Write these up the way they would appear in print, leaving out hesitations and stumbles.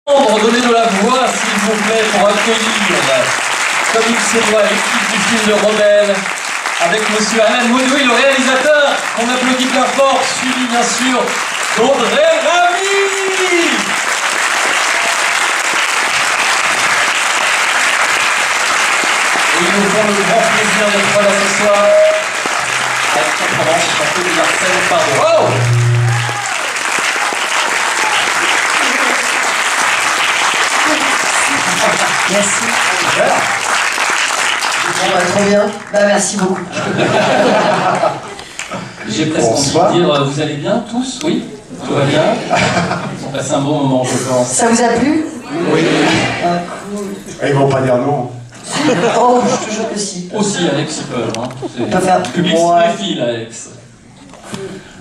Donnez de la voix, s'il vous plaît, pour accueillir, comme il se doit, l'équipe du film de Rebelle, avec monsieur Alain Monouy, le réalisateur, qu'on applaudit bien fort, suivi bien sûr d'Audrey Ramy. Et ils nous font le grand plaisir d'être là ce soir, avec notamment chanter de Marcel Pardon. Oh! Merci. Bon, bah, trop bien. Bah, merci beaucoup. J'ai presque envie de dire, vous allez bien tous? Oui? Tout va bien? On passe un bon moment, je pense. Ça vous a plu? Oui. Cool. Ils vont pas dire non. Oh, je te jure que si. Aussi, Alex, ils peuvent. Hein. On peut faire... Le public se méfie, Alex.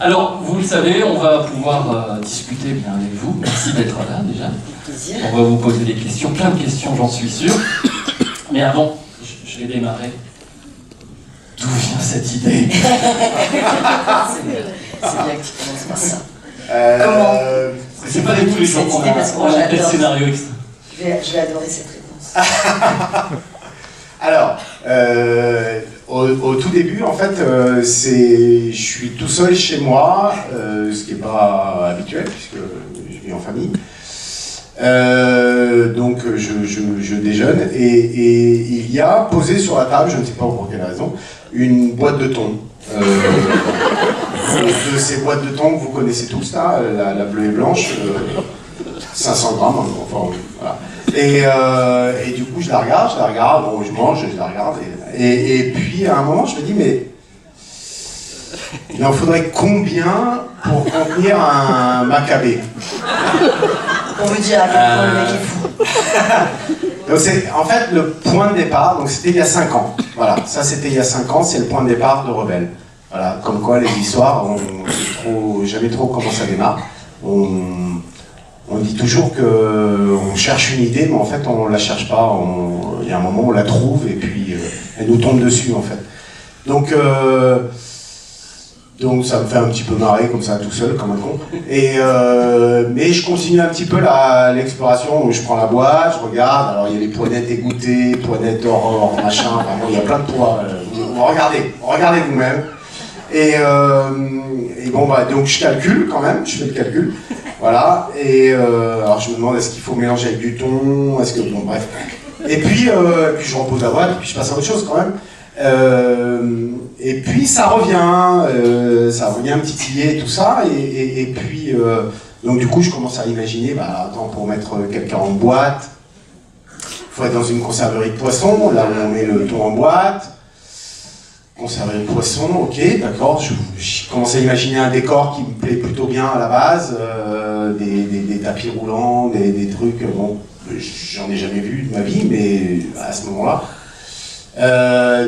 Alors, vous le savez, on va pouvoir discuter bien avec vous. Merci d'être là, déjà. Plaisir. On va vous poser des questions, plein de questions, j'en suis sûr. Mais avant, je vais démarrer. D'où vient cette idée? C'est bien que tu commences par ça. Comment? C'est pas des tous les jours qu'on a un tel scénario extra. Je vais adorer cette réponse. Alors, au tout début, en fait, je suis tout seul chez moi, ce qui n'est pas habituel, puisque je vis en famille. Donc, je déjeune, et il y a posé sur la table, je ne sais pas pour quelle raison, une boîte de thon. De ces boîtes de thon que vous connaissez tous, là, la bleue et blanche, 500 grammes, enfin, voilà. Et du coup, je la regarde, bon, je mange, je la regarde, et puis à un moment, je me dis, mais il en faudrait combien pour contenir un macabé? Pour me dire à quel point le mec est fou. Donc c'est en fait le point de départ, donc c'était il y a 5 ans. Voilà, ça c'était il y a 5 ans, c'est le point de départ de Rebelle. Voilà, comme quoi les histoires, on ne sait jamais trop comment ça démarre. On dit toujours qu'on cherche une idée, mais en fait on ne la cherche pas. Il y a un moment où on la trouve et puis elle nous tombe dessus en fait. Donc ça me fait un petit peu marrer comme ça tout seul, comme un con. Mais je continue un petit peu l'exploration où je prends la boîte, je regarde. Alors il y a les poinettes égouttées, poinettes Aurore, machin, vraiment il y a plein de poids. Regardez vous-même. Et bon bah donc je calcule quand même, je fais le calcul. Voilà, alors je me demande est-ce qu'il faut mélanger avec du thon, est-ce que... Bon bref. Et puis je repose la boîte, et puis je passe à autre chose quand même. Et puis ça revient me titiller tout ça, et puis donc du coup je commence à imaginer, bah attends, pour mettre quelqu'un en boîte, il faut être dans une conserverie de poissons, là où on met le thon en boîte. Conserver le poisson, ok, d'accord, je commence à imaginer un décor qui me plaît plutôt bien à la base, des tapis roulants, des trucs, bon, j'en ai jamais vu de ma vie, mais à ce moment-là.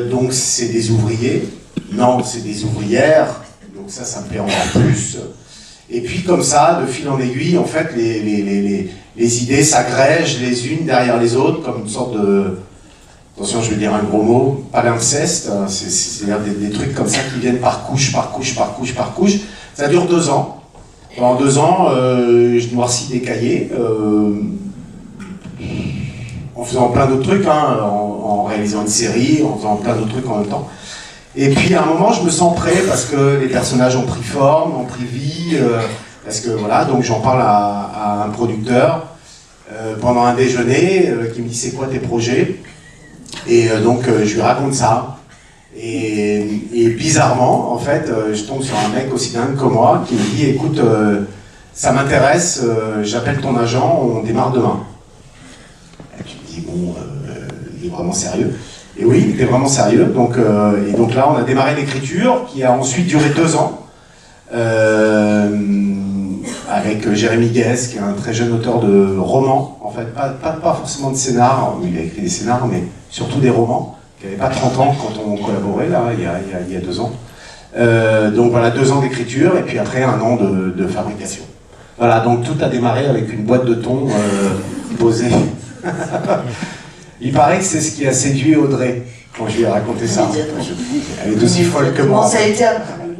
Donc c'est des ouvriers, non, c'est des ouvrières, donc ça me plaît encore plus. Et puis comme ça, de fil en aiguille, en fait, les idées s'agrègent les unes derrière les autres, comme une sorte de... Attention, je vais dire un gros mot, pas l'inceste, c'est-à-dire des trucs comme ça qui viennent par couche, par couche, par couche, par couche. Ça dure 2 ans. Pendant 2 ans, je noircis des cahiers, en faisant plein d'autres trucs, hein, en réalisant une série, en faisant plein d'autres trucs en même temps. Et puis à un moment, je me sens prêt parce que les personnages ont pris forme, ont pris vie, parce que voilà, donc j'en parle à un producteur pendant un déjeuner qui me dit c'est quoi tes projets? Et donc je lui raconte ça, et bizarrement en fait je tombe sur un mec aussi dingue que moi qui me dit écoute ça m'intéresse, j'appelle ton agent, on démarre demain. Et tu me dis bon il est vraiment sérieux? Et oui, il était vraiment sérieux, donc, et donc là on a démarré l'écriture qui a ensuite duré 2 ans avec Jérémy Guès qui est un très jeune auteur de romans, en fait pas forcément de scénar, il a écrit des scénars mais surtout des romans, qui n'avaient pas 30 ans quand on collaborait, là, il y a 2 ans. Donc voilà, 2 ans d'écriture, et puis après 1 an de fabrication. Voilà, donc tout a démarré avec une boîte de thon posée. Il paraît que c'est ce qui a séduit Audrey, quand je lui ai raconté ça. Elle est aussi folle que moi. Ça a été...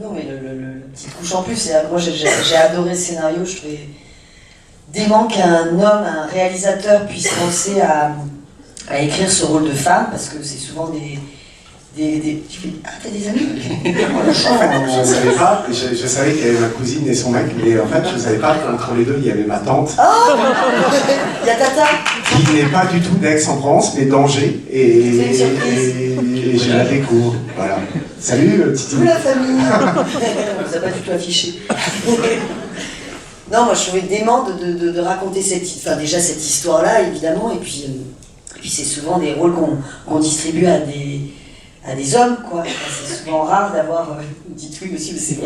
Non, mais le petit couche en plus, moi j'ai adoré ce scénario, je trouvais dément qu'un homme, un réalisateur puisse penser à écrire ce rôle de femme, parce que c'est souvent des... Ah, t'as des amis? Je savais pas, je savais qu'il y avait ma cousine et son mec, mais en fait je savais pas qu'entre les deux il y avait ma tante. Oh, il y a Tata Qui n'est pas du tout d'Aix-en-Provence, mais d'Angers, et je la découvre. Voilà. Salut Titi. Toute la famille. On nous a pas du tout affiché. Non, moi je trouvais dément de raconter déjà cette histoire-là, évidemment, et puis c'est souvent des rôles qu'on distribue à des hommes, quoi. C'est souvent rare d'avoir une petite truc aussi, mais c'est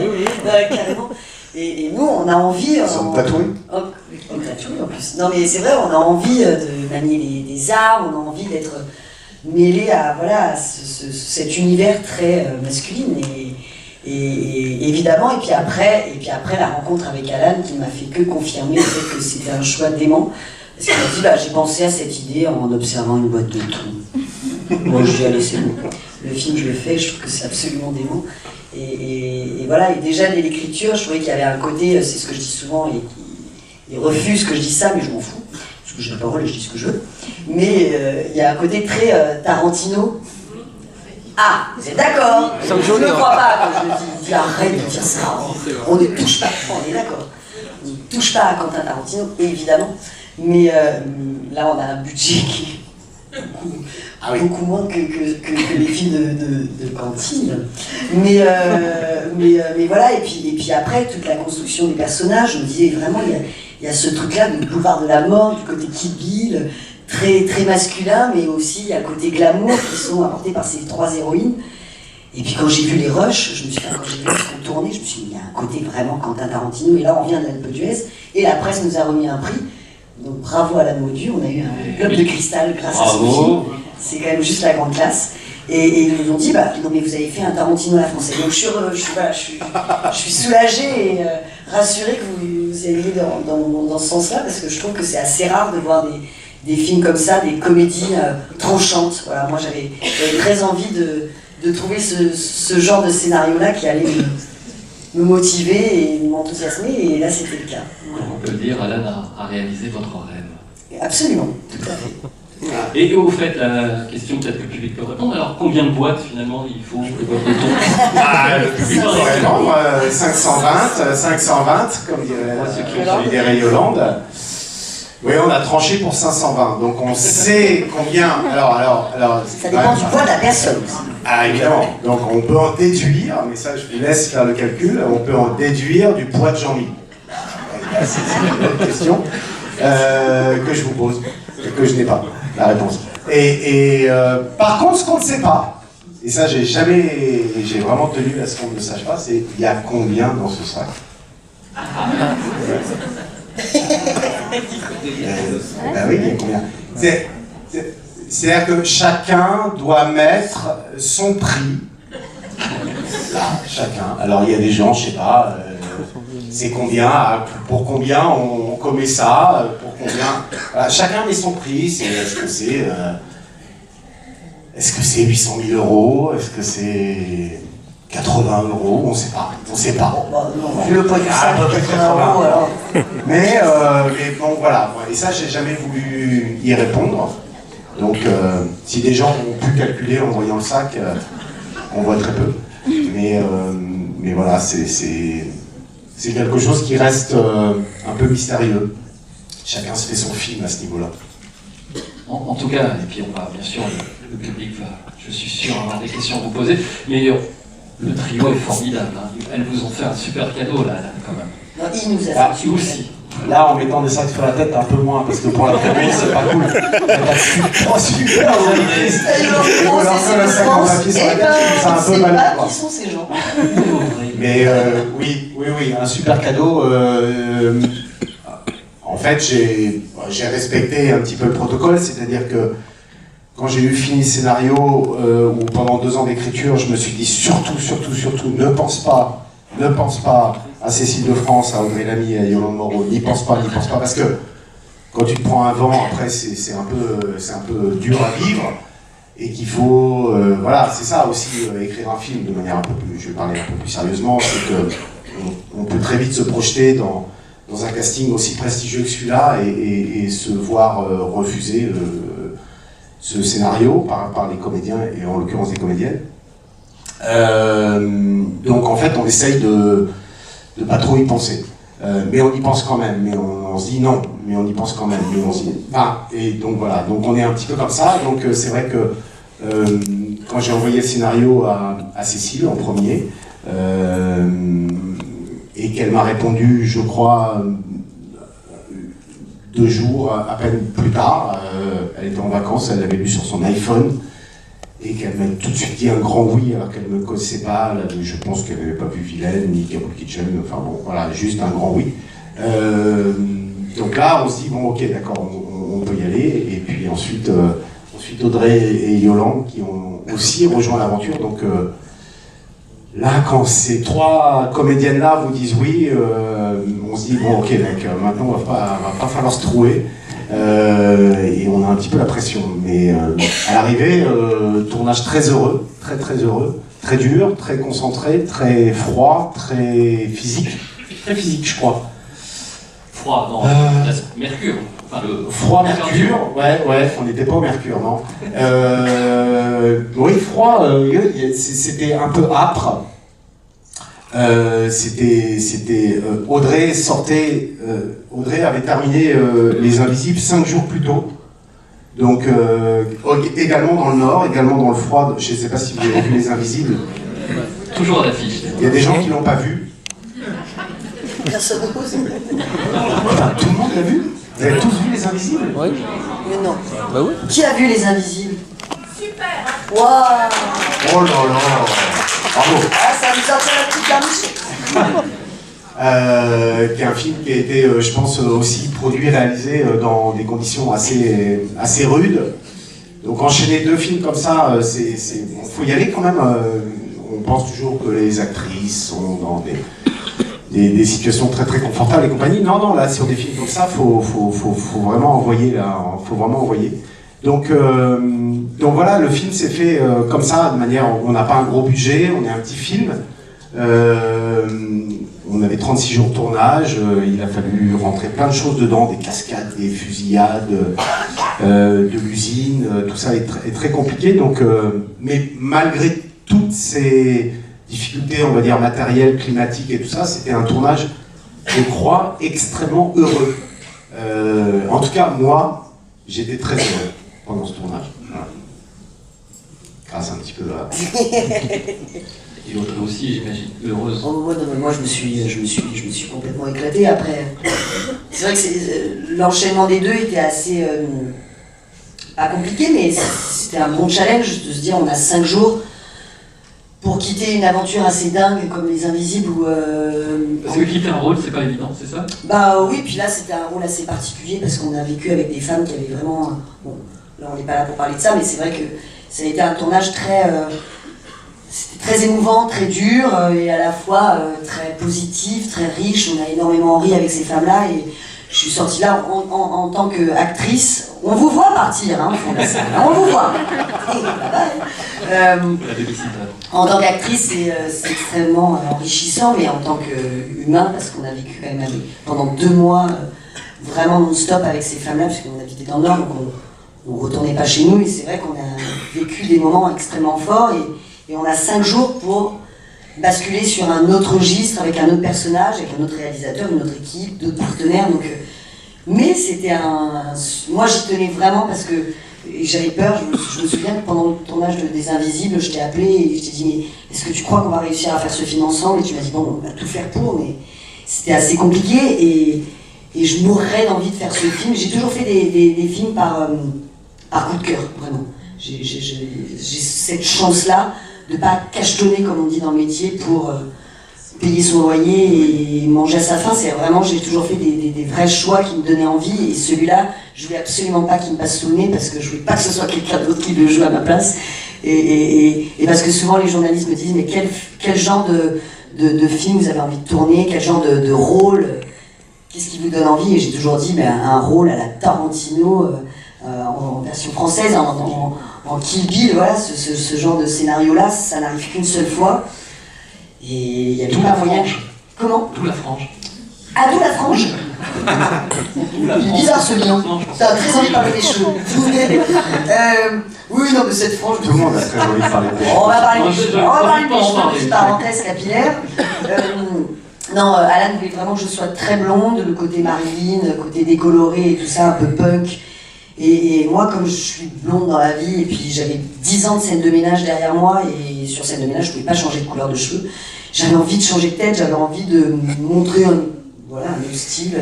vrai, carrément. Et nous, on a envie... Ils sont tatoués. Tatoués en plus. Non, mais c'est vrai, on a envie de manier les arts, on a envie d'être mêlé à cet univers très masculin. Et évidemment, et puis après la rencontre avec Alan qui m'a fait que confirmer le fait que c'était un choix dément. Parce qu'il m'a dit, j'ai pensé à cette idée en observant une boîte de trous. Moi je dis, allez, c'est bon. Le film, je le fais, je trouve que c'est absolument dément. Et voilà, et déjà dès l'écriture, je trouvais qu'il y avait un côté, c'est ce que je dis souvent, et il refuse que je dise ça, mais je m'en fous, parce que j'ai la parole et je dis ce que je veux. Mais il y a un côté très Tarantino. Ah, vous êtes d'accord? Je ne crois pas quand je le dis, arrête de dire ça, on ne touche pas, on est d'accord. On ne touche pas à Quentin Tarantino, évidemment, mais là on a un budget qui est beaucoup moins que les films de cantine. Mais voilà, et puis après, toute la construction des personnages, je me disais vraiment, il y a ce truc-là du boulevard de la mort, du côté Kill Bill, très, très masculin, mais aussi il y a le côté glamour qui sont apportés par ces trois héroïnes. Et puis quand j'ai vu les rushs, quand j'ai vu ce qu'on tournait, je me suis dit, il y a un côté vraiment Quentin Tarantino, et là on vient de l'Alpe d'Huez, et la presse nous a remis un prix. Donc bravo à la Modu, on a eu un globe de cristal grâce à ce film. C'est quand même juste la grande classe. Et ils nous ont dit, non mais vous avez fait un Tarantino à la française. Donc je suis soulagée et rassurée que vous alliez dans ce sens-là, parce que je trouve que c'est assez rare de voir des films comme ça, des comédies tranchantes. Voilà, moi j'avais très envie de trouver ce genre de scénario-là qui allait me motiver et m'enthousiasmer, et là c'était le cas. Voilà. On peut le dire, Alan a réalisé votre rêve. Absolument, tout à fait. Et vous faites la question, peut-être que le public peut répondre, alors combien de boîtes finalement il faut que votre béton Le public peut répondre, 520, comme dirait Yolande. Oui, on a tranché pour 520, donc on sait combien. Alors, ça dépend du poids de la personne. Ah, évidemment. Donc on peut en déduire, mais ça je vous laisse faire le calcul, on peut en déduire du poids de Jean-Mi. C'est une autre question que je vous pose, et que je n'ai pas la réponse. Et par contre, ce qu'on ne sait pas, et ça j'ai vraiment tenu à ce qu'on ne le sache pas, c'est il y a combien dans ce sac? Ben oui, il y a combien? C'est-à-dire que chacun doit mettre son prix. Là, chacun. Alors il y a des gens, je sais pas, c'est combien, pour combien on commet ça, pour combien. Voilà, chacun met son prix. Est-ce que c'est 800 000 euros? Est-ce que c'est 80 euros? On sait pas. On sait pas. Vu le poids du sac, 80 euros alors. Mais bon, voilà. Et ça, j'ai jamais voulu y répondre. Donc, si des gens ont pu calculer en voyant le sac, on voit très peu. Mais voilà, c'est quelque chose qui reste un peu mystérieux. Chacun se fait son film à ce niveau-là. En tout cas, et puis on va, bien sûr, le public va, je suis sûr, avoir des questions à vous poser, mais le trio est formidable. Hein. Elles vous ont fait un super cadeau, là quand même. Non, il nous a fait aussi. Là, en mettant des sacs sur la tête, un peu moins, parce que pour la première, c'est pas cool. Oh, super! On leur fait un sac en papier sur la tête, c'est un peu mal. Qui sont ces gens? Mais oui, un super cadeau. En fait, j'ai respecté un petit peu le protocole, c'est-à-dire que quand j'ai eu fini le scénario, ou pendant 2 ans d'écriture, je me suis dit surtout, ne pense pas à Cécile de France, à Audrey Lamy et à Yolande Moreau, n'y pense pas, parce que quand tu te prends un vent, après c'est un peu dur à vivre, et qu'il faut, voilà, c'est ça aussi, écrire un film de manière un peu plus, je vais parler un peu plus sérieusement, c'est que on peut très vite se projeter dans dans un casting aussi prestigieux que celui-là et se voir refuser ce scénario par les comédiens et en l'occurrence des comédiennes. Donc en fait on essaye de pas trop y penser, mais on y pense quand même, mais on se dit non, mais on y pense quand même, mais on se dit... et donc voilà, donc on est un petit peu comme ça, donc c'est vrai que quand j'ai envoyé le scénario à Cécile en premier, et qu'elle m'a répondu, je crois, 2 jours à peine plus tard, elle était en vacances, elle l'avait lu sur son iPhone, et qu'elle m'a tout de suite dit un grand oui, alors qu'elle ne me connaissait pas, je pense qu'elle n'avait pas vu Vilaine, ni Kabul Kitchen, enfin bon, voilà, juste un grand oui. Donc là, on se dit, bon ok, d'accord, on peut y aller, et puis ensuite Audrey et Yolande qui ont aussi rejoint l'aventure, donc là, quand ces 3 comédiennes-là vous disent oui, on se dit, bon ok mec, maintenant va pas falloir se trouer, et on a un petit peu la pression, mais à l'arrivée, tournage très heureux, très heureux, très dur, très concentré, très froid, très physique je crois. Froid, non, Mercure. Enfin, froid, Mercure, ouais, on n'était pas au Mercure, non. Oui, froid, c'était un peu âpre. Audrey Audrey avait terminé Les Invisibles 5 jours plus tôt. Donc, également dans le Nord, également dans le froid. Je ne sais pas si vous avez vu Les Invisibles. Toujours à l'affiche. Il y a des gens qui ne l'ont pas vu. Personne ne pose. Enfin, tout le monde l'a vu. Vous avez tous vu Les Invisibles? Oui. Mais non. Bah oui. Qui a vu Les Invisibles? Super. Waouh. Oh là là. Bravo. Ah, ça va nous sortir la petite garniche. Qui est un film qui a été, je pense, aussi produit, réalisé dans des conditions assez rudes. Donc enchaîner 2 films comme ça, faut y aller quand même. On pense toujours que les actrices sont dans des situations très confortables et compagnie. Non, là sur des films comme ça, faut vraiment envoyer là, faut vraiment envoyer. Donc voilà, le film s'est fait comme ça, de manière, on n'a pas un gros budget, on est un petit film. On avait 36 jours de tournage, il a fallu rentrer plein de choses dedans, des cascades, des fusillades, de l'usine, tout ça est très compliqué. Donc, mais malgré toutes ces difficultés, on va dire matérielles, climatiques et tout ça, c'était un tournage, je crois, extrêmement heureux. En tout cas, moi, j'étais très heureux pendant ce tournage. Voilà. Grâce un petit peu à... Et Audrey aussi, j'imagine, heureuse. Oh, moi, je me suis complètement éclaté après. C'est vrai que l'enchaînement des 2 était assez pas compliqué, mais c'était un bon challenge de se dire on a 5 jours pour quitter une aventure assez dingue comme Les Invisibles où... Parce que quitter un rôle, c'est pas évident, c'est ça? Bah oui, puis là c'était un rôle assez particulier parce qu'on a vécu avec des femmes qui avaient vraiment... Bon, là on n'est pas là pour parler de ça, mais c'est vrai que ça a été un tournage c'était très émouvant, très dur et à la fois très positif, très riche. On a énormément ri avec ces femmes-là et je suis sortie là en tant qu'actrice. On vous voit partir, hein, au fond de la salle. On vous voit. En tant qu'actrice, c'est extrêmement enrichissant, mais en tant qu'humain, parce qu'on a vécu quand même pendant 2 mois vraiment non-stop avec ces femmes-là, puisqu'on habitait dans le Nord, donc on ne retournait pas chez nous. Et c'est vrai qu'on a vécu des moments extrêmement forts. Et on a 5 jours pour basculer sur un autre registre avec un autre personnage, avec un autre réalisateur, une autre équipe, d'autres partenaires. Donc, mais c'était moi j'y tenais vraiment parce que j'avais peur. Je me souviens que pendant le tournage des Invisibles, je t'ai appelé et je t'ai dit mais est-ce que tu crois qu'on va réussir à faire ce film ensemble? Et tu m'as dit bon, on va tout faire pour, mais c'était assez compliqué et je mourrais d'envie de faire ce film. J'ai toujours fait des films par coup de cœur, vraiment. J'ai cette chance-là de ne pas cachetonner, comme on dit dans le métier, pour payer son loyer et manger à sa faim. C'est vraiment, j'ai toujours fait des vrais choix qui me donnaient envie. Et celui-là, je voulais absolument pas qu'il me passe sous le nez parce que je voulais pas que ce soit quelqu'un d'autre qui le joue à ma place. Et parce que souvent les journalistes me disent mais quel genre de film vous avez envie de tourner, quel genre de rôle, qu'est-ce qui vous donne envie? Et j'ai toujours dit un rôle à la Tarantino, en version française, en Kill Bill, voilà, ce genre de scénario-là, ça n'arrive qu'une seule fois. Et il y avait pas moyen. Frange. Comment? D'où la frange. Ado la frange. Il est bizarre ce bilan. T'as très envie de parler des cheveux. Oui, non, mais cette frange. Tout le monde a très envie de parler des cheveux. On va parler des cheveux. On va parler des cheveux, petite parenthèse capillaire. Non, Alan voulait vraiment que je sois très blonde, le côté Marilyn, le côté décoloré et tout ça, un peu punk. Et moi, comme je suis blonde dans la vie, et puis j'avais 10 ans de scène de ménage derrière moi, et sur scène de ménage, je pouvais pas changer de couleur de cheveux. J'avais envie de changer de tête, j'avais envie de montrer un nouveau style.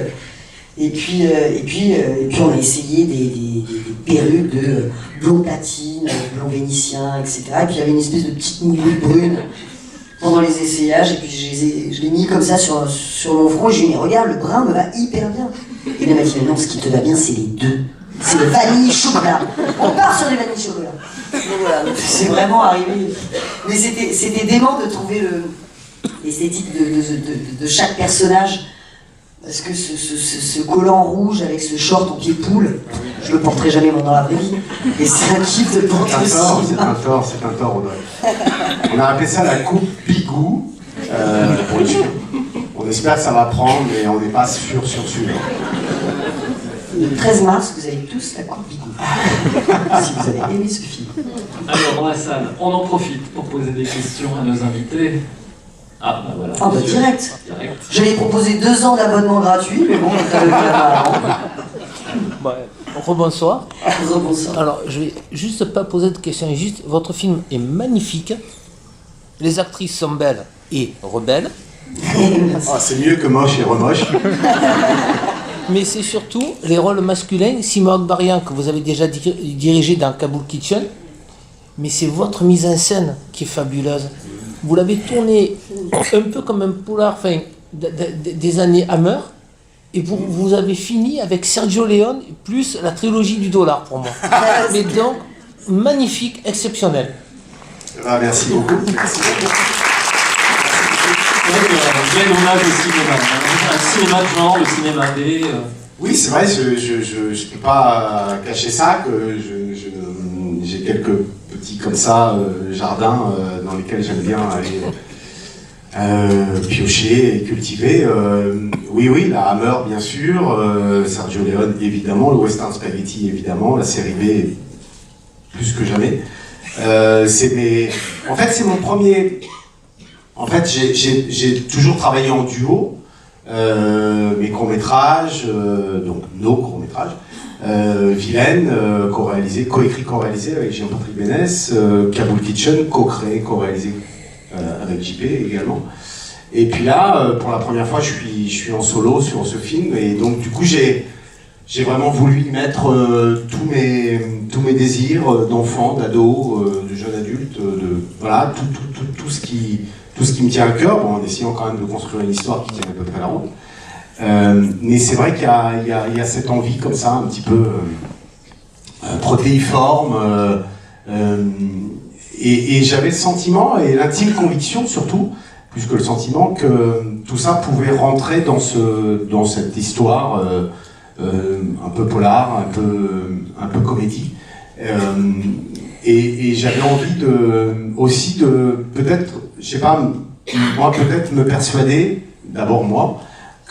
Et puis on a essayé des perruques de blond platine, blond vénitien, etc. Et puis il y avait une espèce de petite mouille brune pendant les essayages, et puis je l'ai mis comme ça sur mon front, et je lui ai dit, regarde, le brun me va hyper bien. Et il m'a dit, non, ce qui te va bien, c'est les deux. C'est le vanille chocolat. On part sur les vanilles chocolat. Donc voilà, c'est vraiment arrivé. Mais c'était dément de trouver l'esthétique de chaque personnage. Parce que ce collant rouge avec ce short en pied de poule, je le porterai jamais moi dans la vraie vie. Et c'est un kiff de le porter aussi. C'est un tort, Audrey. On a appelé ça la coupe Bigou pour les cheveux. On espère que ça va prendre, mais on n'est pas sûr. Le 13 mars, vous avez tous la coupe Bigou. Si vous avez aimé ce film. Alors, dans la salle, on en profite pour poser des questions à nos invités. Ah, bah voilà. Ah, bah direct. Je l'ai proposé 2 ans d'abonnement gratuit, mais bon, Rebonsoir. Rebonsoir. Alors, je vais juste pas poser de questions, juste, votre film est magnifique. Les actrices sont belles et rebelles. Ah, c'est mieux que moche et remoche. Mais c'est surtout les rôles masculins. Simon Akbarian, que vous avez déjà dirigé dans Kaboul Kitchen, mais c'est votre mise en scène qui est fabuleuse. Vous l'avez tourné un peu comme un polar, enfin, des années Hammer, et vous avez fini avec Sergio Leone, plus la trilogie du dollar pour moi. Mais donc, magnifique, exceptionnel. Ah, merci beaucoup. Quel hommage au cinéma. Un cinéma de genre, le cinéma B. Oui, c'est vrai, je ne peux pas cacher ça, que j'ai quelques petits comme ça jardins dans lesquels j'aime bien aller piocher et cultiver. Oui, la Hammer bien sûr, Sergio Leone évidemment, le Western Spaghetti évidemment, la série B plus que jamais. En fait, c'est mon premier. En fait, j'ai toujours travaillé en duo. Mes courts-métrages, donc nos courts-métrages, Vilaine, co-écrit, avec Jean-Patrick Bénès, Kaboul Kitchen, co-créé, co-réalisé avec JP également. Et puis là, pour la première fois, je suis en solo sur ce film, et donc du coup j'ai vraiment voulu y mettre tous mes désirs d'enfant, d'ado, de jeune adulte, voilà, tout ce qui me tient à cœur, bon, en essayant quand même de construire une histoire qui tient à peu près la route. Mais c'est vrai qu'il y a cette envie comme ça, un petit peu protéiforme, et j'avais le sentiment, et l'intime conviction surtout, plus que le sentiment, que tout ça pouvait rentrer dans cette histoire un peu polar, un peu comédie. Et j'avais envie aussi de peut-être, je sais pas, moi peut-être me persuader, d'abord moi,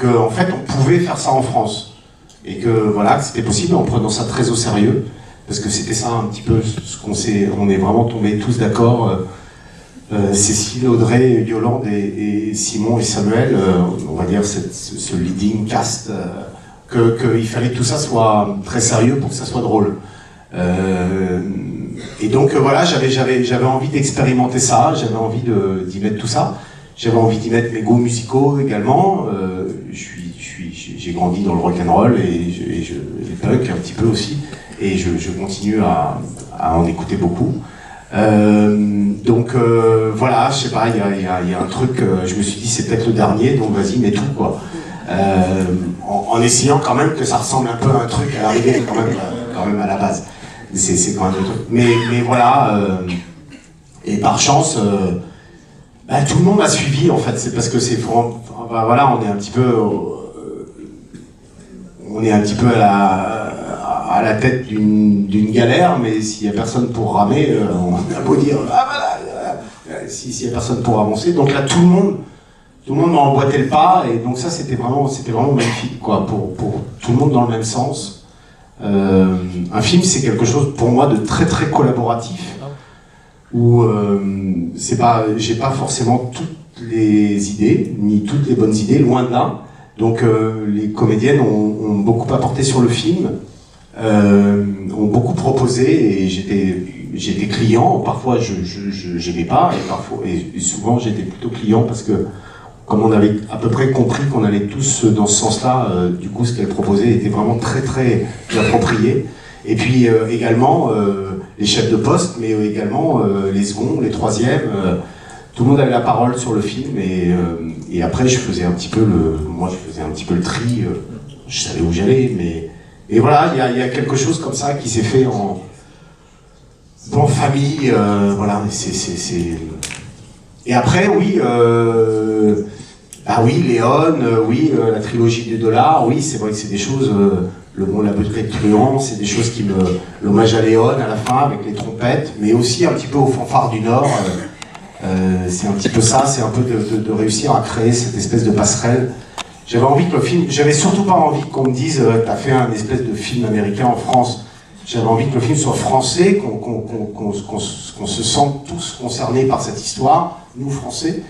qu'en fait on pouvait faire ça en France. Et que voilà, que c'était possible en prenant ça très au sérieux. Parce que c'était ça un petit peu ce on est vraiment tombés tous d'accord. Cécile, Audrey, Yolande et Simon et Samuel, on va dire ce leading cast, qu'il fallait que tout ça soit très sérieux pour que ça soit drôle. Et donc voilà, j'avais envie d'expérimenter ça, j'avais envie d'y mettre tout ça, j'avais envie d'y mettre mes goûts musicaux également. J'ai grandi dans le rock'n'roll et les punk un petit peu aussi, et je continue à en écouter beaucoup. Donc voilà, je sais pas, il y a un truc, je me suis dit c'est peut-être le dernier, donc vas-y, mets tout quoi. En essayant quand même que ça ressemble un peu à un truc à l'arrivée quand même à la base. C'est quand même le truc. Mais voilà, et par chance, tout le monde m'a suivi en fait. C'est parce que voilà, on est un petit peu à la tête d'une galère, mais s'il n'y a personne pour ramer, on a beau dire ah voilà, s'il n'y a personne pour avancer. Donc là, tout le monde tout le monde m'a emboîté le pas, et donc ça c'était vraiment magnifique, quoi, pour tout le monde dans le même sens. Un film, c'est quelque chose pour moi de très très collaboratif, où j'ai pas forcément toutes les idées, ni toutes les bonnes idées, loin de là. Donc les comédiennes ont beaucoup apporté sur le film, ont beaucoup proposé, et j'étais client. Parfois j'aimais pas, et souvent j'étais plutôt client, parce que comme on avait à peu près compris qu'on allait tous dans ce sens-là, du coup ce qu'elle proposait était vraiment très très approprié. Et puis également les chefs de poste, mais également les seconds, les troisièmes, tout le monde avait la parole sur le film, et après je faisais un petit peu le tri, je savais où j'allais, mais voilà, il y a quelque chose comme ça qui s'est fait en famille, voilà, et après oui, Léon, la trilogie du dollar, oui, c'est vrai que c'est des choses, la bouteille de truand, c'est des choses l'hommage à Léon à la fin avec les trompettes, mais aussi un petit peu aux fanfares du Nord. C'est un petit peu ça, c'est un peu de réussir à créer cette espèce de passerelle. J'avais surtout pas envie qu'on me dise t'as fait un espèce de film américain en France. J'avais envie que le film soit français, qu'on se sente tous concernés par cette histoire, nous Français,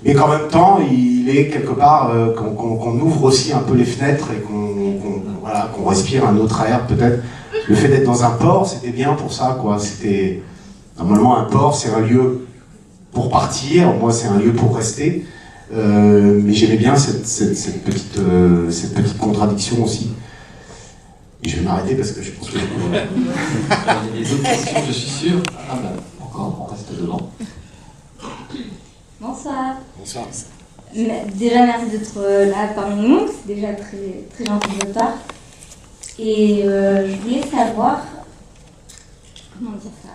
mais qu'en même temps il est quelque part qu'on ouvre aussi un peu les fenêtres et qu'on respire un autre air peut-être. Le fait d'être dans un port, c'était bien pour ça, quoi. C'était normalement un port, c'est un lieu pour partir, moi c'est un lieu pour rester, mais j'aimais bien cette petite contradiction aussi. Et je vais m'arrêter parce que je pense que... Il y a des autres questions, je suis sûr. Ah ben, encore, on reste devant. Bonsoir. Bonsoir. Déjà, merci d'être là parmi nous, c'est déjà très, très gentil de votre part. Et je voulais savoir, comment dire ça,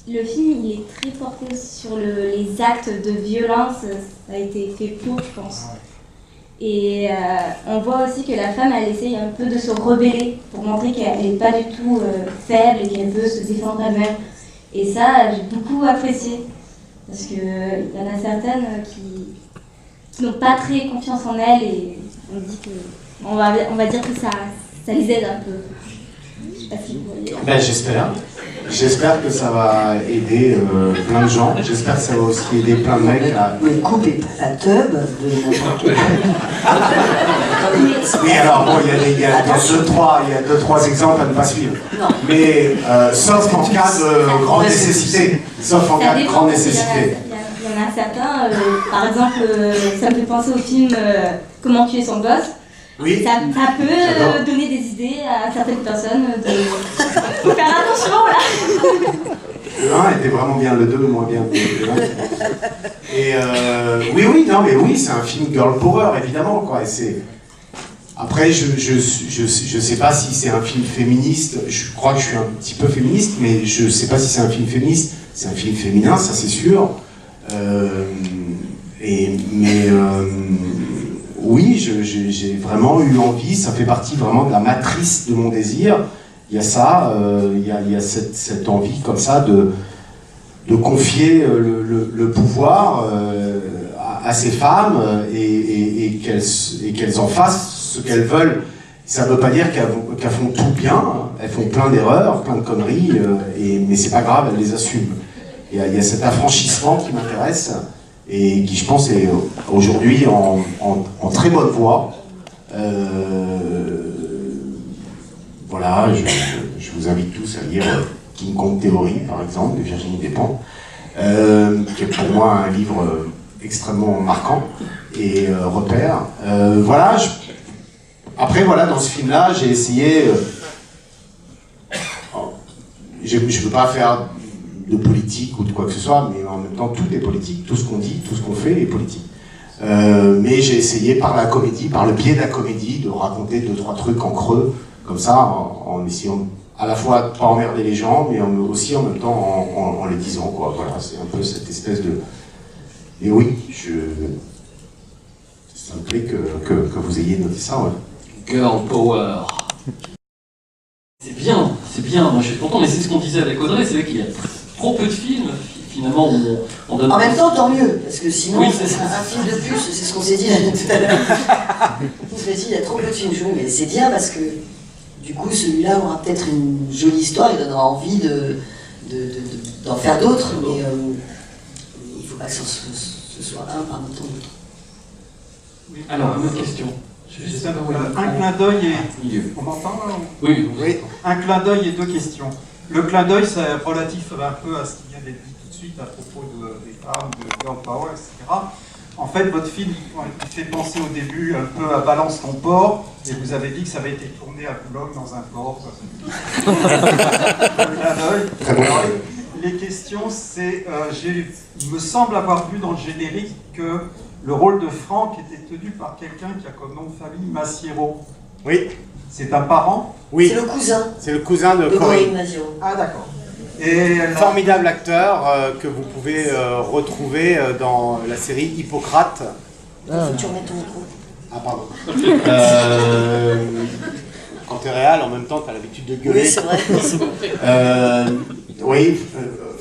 le film, il est très porté sur les actes de violence, ça a été fait pour, je pense. Et on voit aussi que la femme, elle essaye un peu de se rebeller pour montrer qu'elle n'est pas du tout faible et qu'elle peut se défendre elle-même. Et ça, j'ai beaucoup apprécié. Parce qu'il y en a certaines qui n'ont pas très confiance en elles et on dit que, on va dire que ça les aide un peu. Je sais pas si vous voyez. Ben, j'espère que ça va aider plein de gens. J'espère que ça va aussi aider plein de mecs à... Ne coupez pas la tub de n'importe quel. Oui, alors bon, il y a deux, trois exemples à ne pas suivre. Non. Mais sauf en cas de grande nécessité. Sauf en cas de grande nécessité. Il y en a certains, par exemple, ça me fait penser au film Comment tuer son boss. Oui. Ça peut donner des idées à certaines personnes de faire attention là. Le 1 était vraiment bien, le 2 moins bien. Et oui, c'est un film girl power évidemment, quoi. Et c'est... Après, je sais pas si c'est un film féministe. Je crois que je suis un petit peu féministe, mais je sais pas si c'est un film féministe. C'est un film féminin, ça c'est sûr. Oui, j'ai vraiment eu envie, ça fait partie vraiment de la matrice de mon désir. Il y a ça, il y a cette envie comme ça de confier le pouvoir à ces femmes et qu'elles en fassent ce qu'elles veulent. Ça ne veut pas dire qu'elles font tout bien, elles font plein d'erreurs, plein de conneries, mais c'est pas grave, elles les assument. Il y a cet affranchissement qui m'intéresse et qui, je pense, est aujourd'hui en très bonne voie. Voilà, je vous invite tous à lire King Kong Theory, par exemple, de Virginie Despentes, qui est pour moi un livre extrêmement marquant et repère. Voilà, après, voilà, dans ce film-là, j'ai essayé... je ne veux pas faire de politique ou de quoi que ce soit, mais en même temps, tout est politique. Tout ce qu'on dit, tout ce qu'on fait est politique. Mais j'ai essayé, par la comédie, par le biais de la comédie, de raconter 2-3 trucs en creux, comme ça, en essayant à la fois de pas emmerder les gens, mais aussi en même temps en les disant, quoi. Voilà, c'est un peu cette espèce de... Et oui, ça me plaît que vous ayez noté ça, ouais. Girl power. C'est bien, moi je suis content, mais c'est ce qu'on disait avec Audrey, c'est vrai qu'il y a trop peu de films, finalement, où on donne... En même temps, tant mieux, parce que sinon, Oui, c'est ça. un film de plus, c'est ce qu'on s'est dit tout à l'heure. On s'est dit, il y a trop peu de films, mais c'est bien parce que du coup, celui-là aura peut-être une jolie histoire, il donnera envie d'en faire d'autres, mais il ne faut pas que ce soit un par rapport à l'autre. Alors, une autre question. Un clin d'œil et... Milieu. On m'entend là ou- Oui, Oui. Un clin d'œil et deux questions. Le clin d'œil, c'est relatif un peu à ce qui vient d'être dit tout de suite à propos des femmes, de girl power, etc. En fait, votre film, il fait penser au début un peu à Balance ton porc, et vous avez dit que ça avait été tourné à Boulogne dans un port. Le clin d'œil. Très bon. Alors, les questions, c'est, il me semble avoir vu dans le générique que le rôle de Franck était tenu par quelqu'un qui a comme nom de famille Massiero. Oui, C'est un parent? oui. C'est le cousin C'est le cousin de de Corinne. Corinne Maziero. Ah d'accord. Et Formidable acteur que vous pouvez retrouver dans la série Hippocrate. Faut que tu remettes ton micro. Ah, pardon. Quand t'es réel, en même temps, t'as l'habitude de gueuler. Oui, c'est vrai. Oui,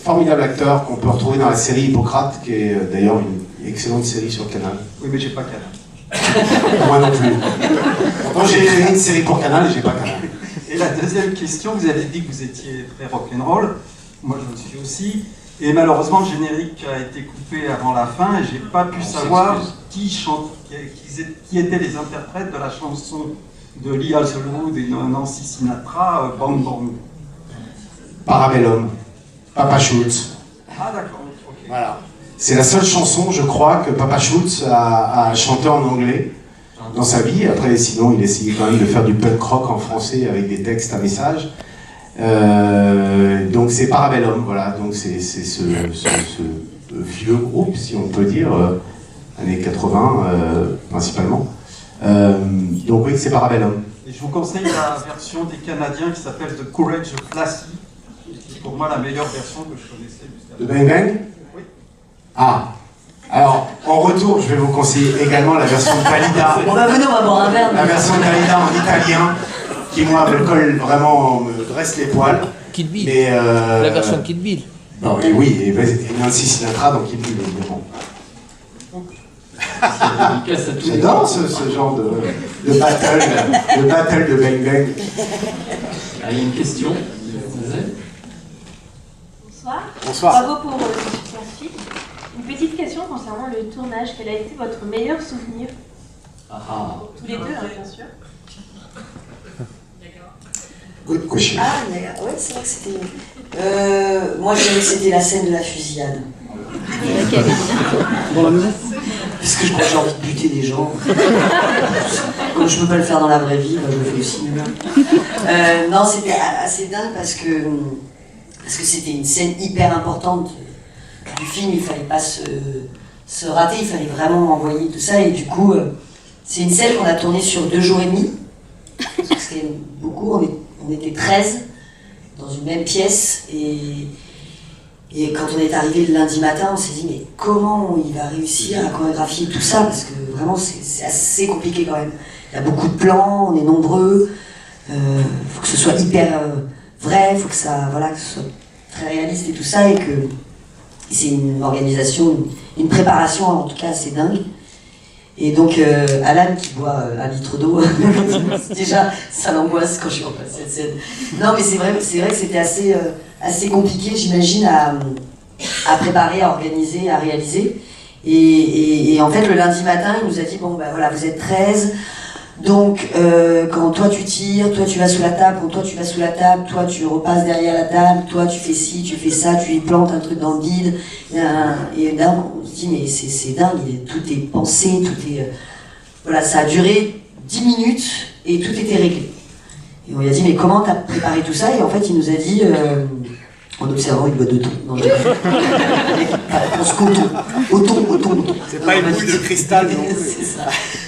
formidable acteur qu'on peut retrouver dans la série Hippocrate, qui est d'ailleurs une excellente série sur Canal. oui, mais j'ai pas Canal. Moi non plus. Pourtant, j'ai créé une série pour Canal et j'ai pas Canal. Et la deuxième question, vous avez dit que vous étiez très rock'n'roll. Moi, je le suis aussi. Et malheureusement, le générique a été coupé avant la fin et j'ai pas pu savoir qui étaient les interprètes de la chanson de Lee Hazlewood et Nancy Sinatra, Bang Bang. Parabellum, Papa Schultz. Ah d'accord, ok. Voilà. C'est la seule chanson, je crois, que Papa Schultz a chanté en anglais dans sa vie. Après, sinon, il essayait quand même de faire du punk rock en français avec des textes à message. Donc c'est Parabellum, voilà. Donc c'est ce vieux groupe, si on peut dire, années 80 principalement. Donc oui, c'est Parabellum. Et je vous conseille la version des Canadiens qui s'appelle The Courage of Lassie, qui est pour moi la meilleure version que je connaissais jusqu'à De Bang Bang? Oui. Ah. Alors, en retour, je vais vous conseiller également la version de Dalida. On va venir, on va boire un verre. La version de Dalida en italien, qui moi me colle vraiment, me dresse les poils. Kid Bill. Mais La version Kid Bill. non, et oui, et Nancy Sinatra, donc il dit évidemment. J'adore ce genre de battle de Bang Bang. Ah, il y a une question. Bonsoir. Bonsoir. Bravo pour ce super film. Une petite question concernant le tournage. Quel a été votre meilleur souvenir? Tous les deux, hein, bien sûr. Good question. Ah, d'accord. Ouais, c'est vrai que c'était... moi, je dirais que c'était la scène de la fusillade. Parce que je crois que j'ai envie de buter des gens. Comme je peux pas le faire dans la vraie vie, bah, je le fais au cinéma. Non, c'était assez dingue parce que c'était une scène hyper importante du film. Il fallait pas se rater, il fallait vraiment envoyer tout ça. Et du coup, c'est une scène qu'on a tournée sur 2 jours et demi. Parce que c'était beaucoup, on était 13 dans une même pièce. Et quand on est arrivé le lundi matin, on s'est dit mais comment il va réussir à chorégraphier tout ça, parce que vraiment c'est assez compliqué quand même. Il y a beaucoup de plans, on est nombreux, faut que ce soit hyper vrai, faut que ça, voilà, que ce soit très réaliste et tout ça, et que c'est une organisation, une préparation en tout cas assez dingue. Et donc Alan qui boit 1 litre d'eau, déjà ça l'angoisse quand je repasse cette scène. Non mais c'est vrai que c'était assez compliqué, j'imagine, à préparer, à organiser, à réaliser. Et en fait le lundi matin il nous a dit bon ben voilà, vous êtes 13, donc quand toi tu tires, toi tu vas sous la table, quand toi tu vas sous la table, toi tu repasses derrière la table, toi tu fais ci, tu fais ça, tu y plantes un truc dans le vide. Et là on se dit mais c'est dingue, tout est pensé, tout est... voilà, ça a duré 10 minutes et tout était réglé. Et on lui a dit mais comment t'as préparé tout ça? Et en fait il nous a dit en observant une boîte de thon. Non, je pense qu'au thon. C'est pas une boule de cristal non plus. C'est ça.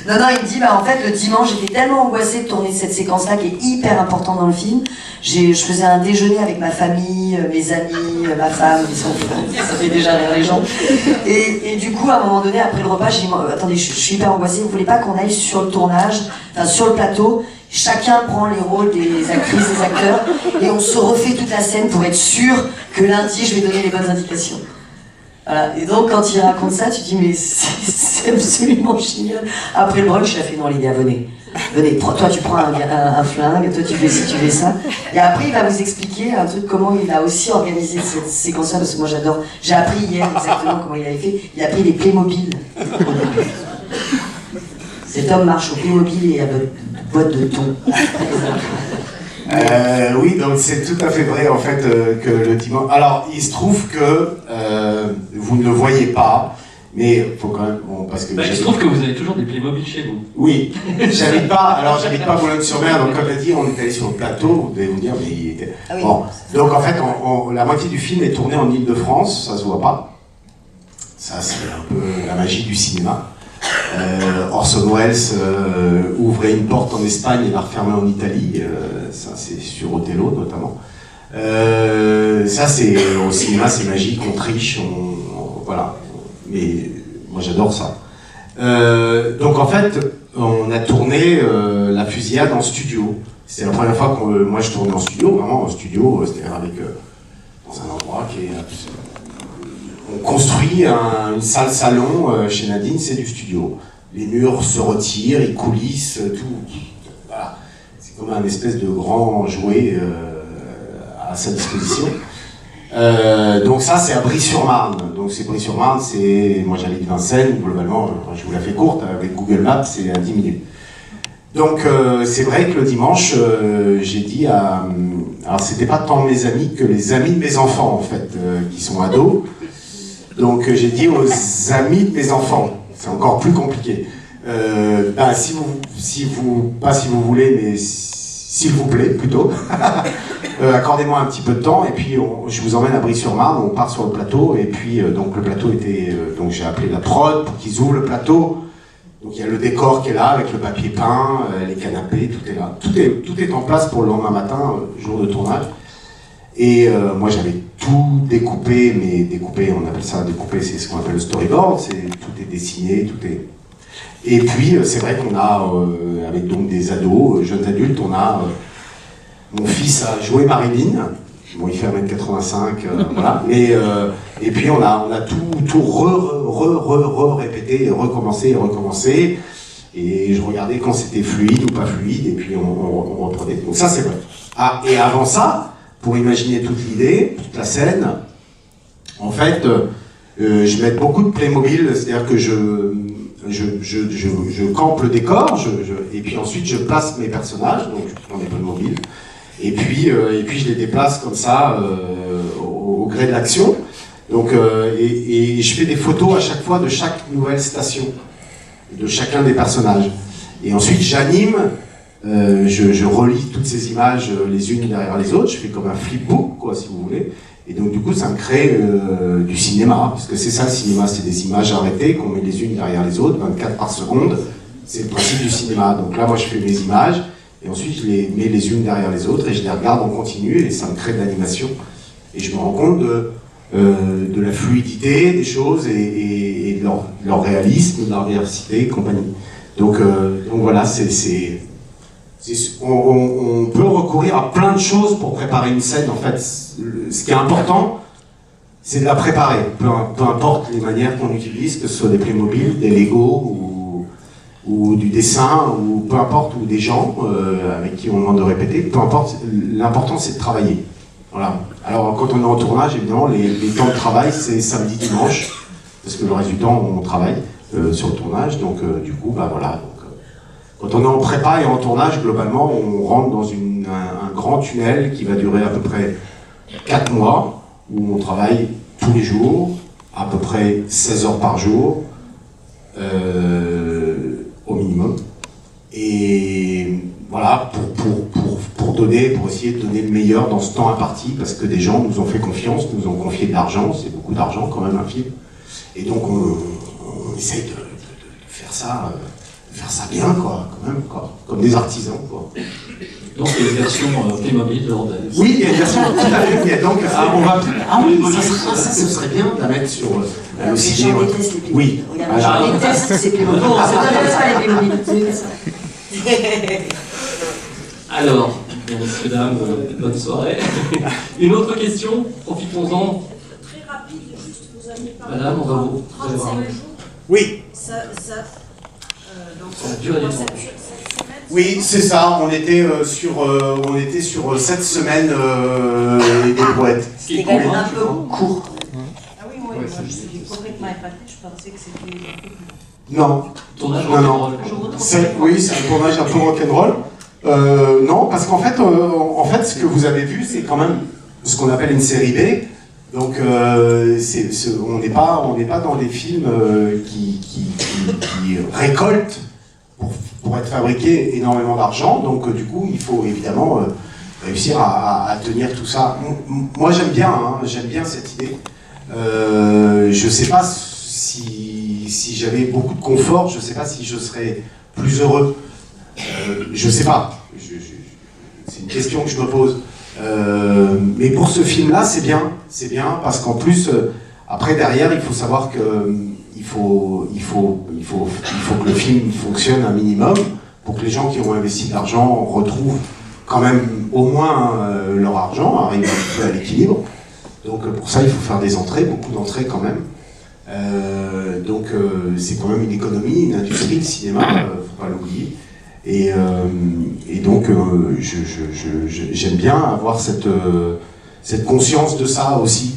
Non, il me dit, bah en fait, le dimanche, j'étais tellement angoissée de tourner cette séquence-là qui est hyper importante dans le film. Je faisais un déjeuner avec ma famille, mes amis, ma femme, ça fait déjà rire les gens. Et du coup, à un moment donné, après le repas, j'ai dit, attendez, je suis hyper angoissée, vous voulez pas qu'on aille sur le tournage, enfin sur le plateau? chacun prend les rôles des actrices, des acteurs, et on se refait toute la scène pour être sûr que lundi, je vais donner les bonnes indications. Voilà. Et donc, quand il raconte ça, tu dis, mais c'est absolument génial. Après le brunch, il a fait, non les gars, venez. Venez, toi tu prends un flingue, toi tu fais ci, tu fais ça. Et après, il va vous expliquer un truc, comment il a aussi organisé cette séquence-là, parce que moi j'adore. J'ai appris hier exactement comment il avait fait. Il a pris les Playmobil. Cet homme marche au Playmobil et à votre boîte de thon. Oui, donc c'est tout à fait vrai en fait que le dimanche. Alors, il se trouve que vous ne le voyez pas, mais il faut quand même. Bon, parce que Il se trouve que vous avez toujours des Playmobil chez vous. Oui, j'habite pas Boulogne-sur-Mer, donc comme l'a dit, on est allé sur le plateau, vous devez vous dire, mais il était. Ah oui. Bon, donc en fait, la moitié du film est tournée en Île-de-France, ça se voit pas. Ça, c'est un peu la magie du cinéma. Orson Welles ouvrait une porte en Espagne et l'a refermée en Italie, ça c'est sur Othello notamment. Ça c'est au cinéma, c'est magique, on triche, voilà. Mais moi j'adore ça. Donc en fait, on a tourné La Fusillade en studio. C'était la première fois que moi je tournais en studio, vraiment en studio, c'est-à-dire avec dans un endroit qui est. On construit une salle salon chez Nadine, c'est du studio. Les murs se retirent, ils coulissent, tout. Voilà. C'est comme un espèce de grand jouet à sa disposition. Donc ça, c'est à Brie-sur-Marne. Donc c'est Brie-sur-Marne, moi j'habite Vincennes, globalement, je vous la fais courte, avec Google Maps, c'est à 10 minutes. Donc c'est vrai que le dimanche, j'ai dit à... Alors c'était pas tant mes amis que les amis de mes enfants, en fait, qui sont ados. Donc j'ai dit aux amis de mes enfants, c'est encore plus compliqué, si vous voulez, mais s'il vous plaît plutôt, accordez-moi un petit peu de temps et puis je vous emmène à Brie-sur-Marne, on part sur le plateau et puis donc le plateau était, donc j'ai appelé la prod pour qu'ils ouvrent le plateau, donc il y a le décor qui est là avec le papier peint, les canapés, tout est là, tout est en place pour le lendemain matin, jour de tournage. Et moi j'avais tout découpé, mais découpé, on appelle ça découpé, c'est ce qu'on appelle le storyboard, tout est dessiné, tout est... Et puis c'est vrai qu'on a, avec donc des ados, jeunes adultes, mon fils a joué Marilyn, bon il fait 1m85, voilà, et puis on a tout répété, et recommencé, et je regardais quand c'était fluide ou pas fluide, et puis on reprenait, donc ça c'est vrai. Ah, et avant ça, pour imaginer toute l'idée, toute la scène, en fait, je mets beaucoup de Playmobil, c'est-à-dire que je campe le décor, et puis ensuite je place mes personnages, donc je prends des Playmobil, et puis je les déplace comme ça au gré de l'action. Donc, et je fais des photos à chaque fois de chaque nouvelle station, de chacun des personnages. Et ensuite j'anime. Je relis toutes ces images les unes derrière les autres, je fais comme un flipbook, quoi, si vous voulez. Et donc du coup, ça me crée du cinéma, parce que c'est ça le cinéma, c'est des images arrêtées qu'on met les unes derrière les autres, 24 par seconde. C'est le principe du cinéma. Donc là, moi, je fais mes images, et ensuite, je les mets les unes derrière les autres, et je les regarde en continu, et ça me crée de l'animation. Et je me rends compte de la fluidité des choses, et de leur réalisme, de leur diversité, et compagnie. Donc voilà, on peut recourir à plein de choses pour préparer une scène, en fait. Ce qui est important, c'est de la préparer, peu importe les manières qu'on utilise, que ce soit des Playmobil, des Lego ou du dessin, ou peu importe, ou des gens avec qui on demande de répéter, peu importe, l'important c'est de travailler. Voilà. Alors quand on est en tournage, évidemment, les temps de travail c'est samedi, dimanche, parce que le reste du temps on travaille sur le tournage, donc du coup, bah voilà. Quand on est en prépa et en tournage, globalement, on rentre dans un grand tunnel qui va durer à peu près 4 mois, où on travaille tous les jours, à peu près 16 heures par jour, au minimum. Et voilà, pour essayer de donner le meilleur dans ce temps imparti, parce que des gens nous ont fait confiance, nous ont confié de l'argent, c'est beaucoup d'argent quand même un film. Et donc on essaye de faire ça. Faire ça bien, quoi, quand même, quoi, comme des artisans, quoi. Donc il y a une version Playmobil de Rodin. Oui, il y a une version tout à fait. Donc, ce serait bien de la mettre sur le ciné. Les gens détestent les Playmobil. Oui. Regarde, les gens détestent ces Playmobil. C'est pas ça les Playmobil. Alors, bien, messieurs, dames, bonne soirée. Une autre question, profitons-en. Très rapide, juste vous aviez parlé Madame, on va vous... 35 jours. Oui, Donc, Ça a duré longtemps. cette semaine, oui, c'est ça. On était sur 7 semaines des poètes. Ce qui est C'est quand même court, un hein, peu court. Ah oui, moi, Ouais, moi c'est- j'étais complètement épatée, je pensais que c'était un peu plus. Non, Tournage Non, non. rock'n'roll. oui, c'est un tournage un peu rock'n'roll. Non, parce qu'en fait, ce que vous avez vu, c'est quand même ce qu'on appelle une série B. Donc, on n'est pas dans des films qui récoltent pour être fabriqués énormément d'argent. Donc, du coup, il faut évidemment réussir à tenir tout ça. Moi, j'aime bien cette idée. Je sais pas si j'avais beaucoup de confort, je sais pas si je serais plus heureux. Je sais pas. C'est une question que je me pose. Mais pour ce film-là, c'est bien parce qu'en plus, après derrière, il faut savoir que il faut que le film fonctionne un minimum pour que les gens qui ont investi de l'argent retrouvent quand même au moins leur argent, arrivent un peu à l'équilibre. Donc pour ça, il faut faire des entrées, beaucoup d'entrées quand même. Donc c'est quand même une économie, une industrie, le cinéma, faut pas l'oublier. Et donc j'aime bien avoir cette conscience de ça aussi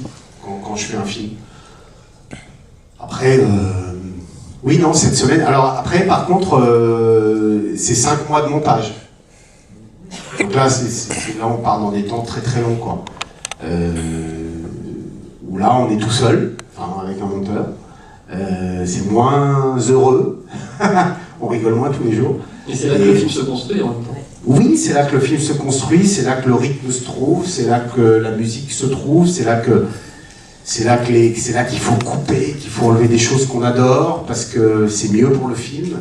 quand je fais un film. Après, oui, non, cette semaine. Alors après, par contre, c'est 5 mois de montage. Donc là, là, on part dans des temps très très longs, quoi. Où là, on est tout seul, enfin avec un monteur. C'est moins heureux. On rigole moins tous les jours. Et c'est là que le film se construit en même temps. Oui, c'est là que le film se construit, c'est là que le rythme se trouve, c'est là que la musique se trouve, c'est là qu'il faut couper, qu'il faut enlever des choses qu'on adore parce que c'est mieux pour le film.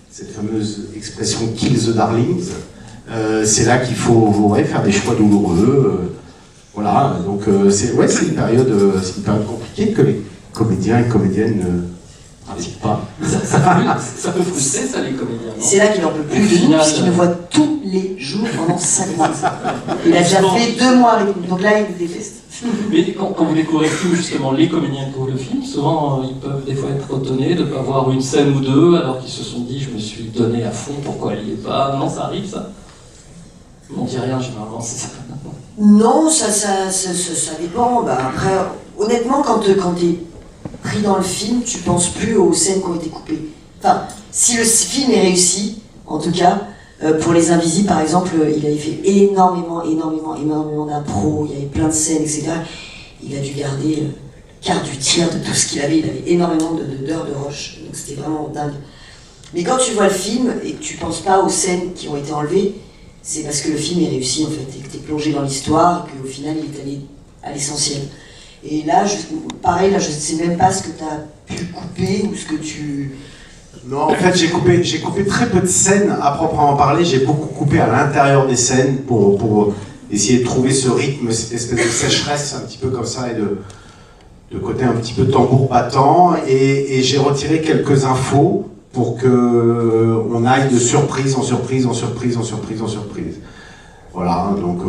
Cette fameuse expression "kill the darlings". C'est là qu'il faut faire des choix douloureux. Voilà, donc c'est une période compliquée que les comédiens et comédiennes ne pratiquent pas. Ça peut frustrer, ça, les comédiens. non C'est là qu'il en peut plus Au de nous, final, puisqu'il nous voit tous les jours pendant 5 mois. Il a déjà fait 2 mois avec nous, donc là il nous déteste. Mais quand vous découvrez le film, justement, les comédiens découvrent le film, souvent ils peuvent des fois être étonnés de ne pas voir une scène ou deux, alors qu'ils se sont dit je me suis donné à fond, pourquoi elle n'y est pas? Non, ça arrive ça? On dit rien généralement, c'est ça. Non, ça dépend. Bah, après, honnêtement, quand t'es pris dans le film, tu penses plus aux scènes qui ont été coupées. Enfin, si le film est réussi, en tout cas, pour Les Invisibles, par exemple, il avait fait énormément d'impro, il y avait plein de scènes, etc. Il a dû garder le quart du tiers de tout ce qu'il avait. Il avait énormément d'heures de rush, donc c'était vraiment dingue. Mais quand tu vois le film et que tu penses pas aux scènes qui ont été enlevées, c'est parce que le film est réussi en fait, et que tu es plongé dans l'histoire, et qu'au final il est allé à l'essentiel. Et là, pareil, là, je ne sais même pas ce que tu as pu couper ou ce que tu... Non, en fait, j'ai coupé très peu de scènes à proprement parler. J'ai beaucoup coupé à l'intérieur des scènes pour essayer de trouver ce rythme, cette espèce de sécheresse un petit peu comme ça et de côté un petit peu tambour battant. Et j'ai retiré quelques infos pour qu'on aille de surprise en surprise en surprise en surprise en surprise. Voilà, donc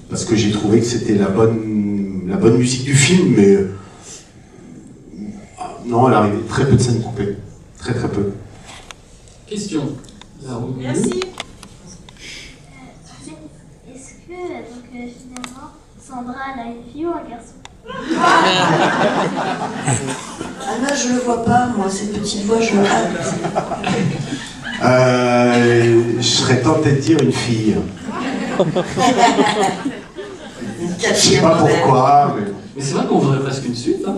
parce que j'ai trouvé que c'était la bonne musique du film, mais non, elle arrivait très peu de scènes coupées, très peu. Question. Merci. Est-ce que, finalement, Sandra, elle a une fille ou un garçon? Anna, je le vois pas, moi, cette petite voix, je le Je serais tenté de dire une fille. Je sais pas pourquoi, mais... Mais c'est vrai qu'on voudrait presque une suite. Hein.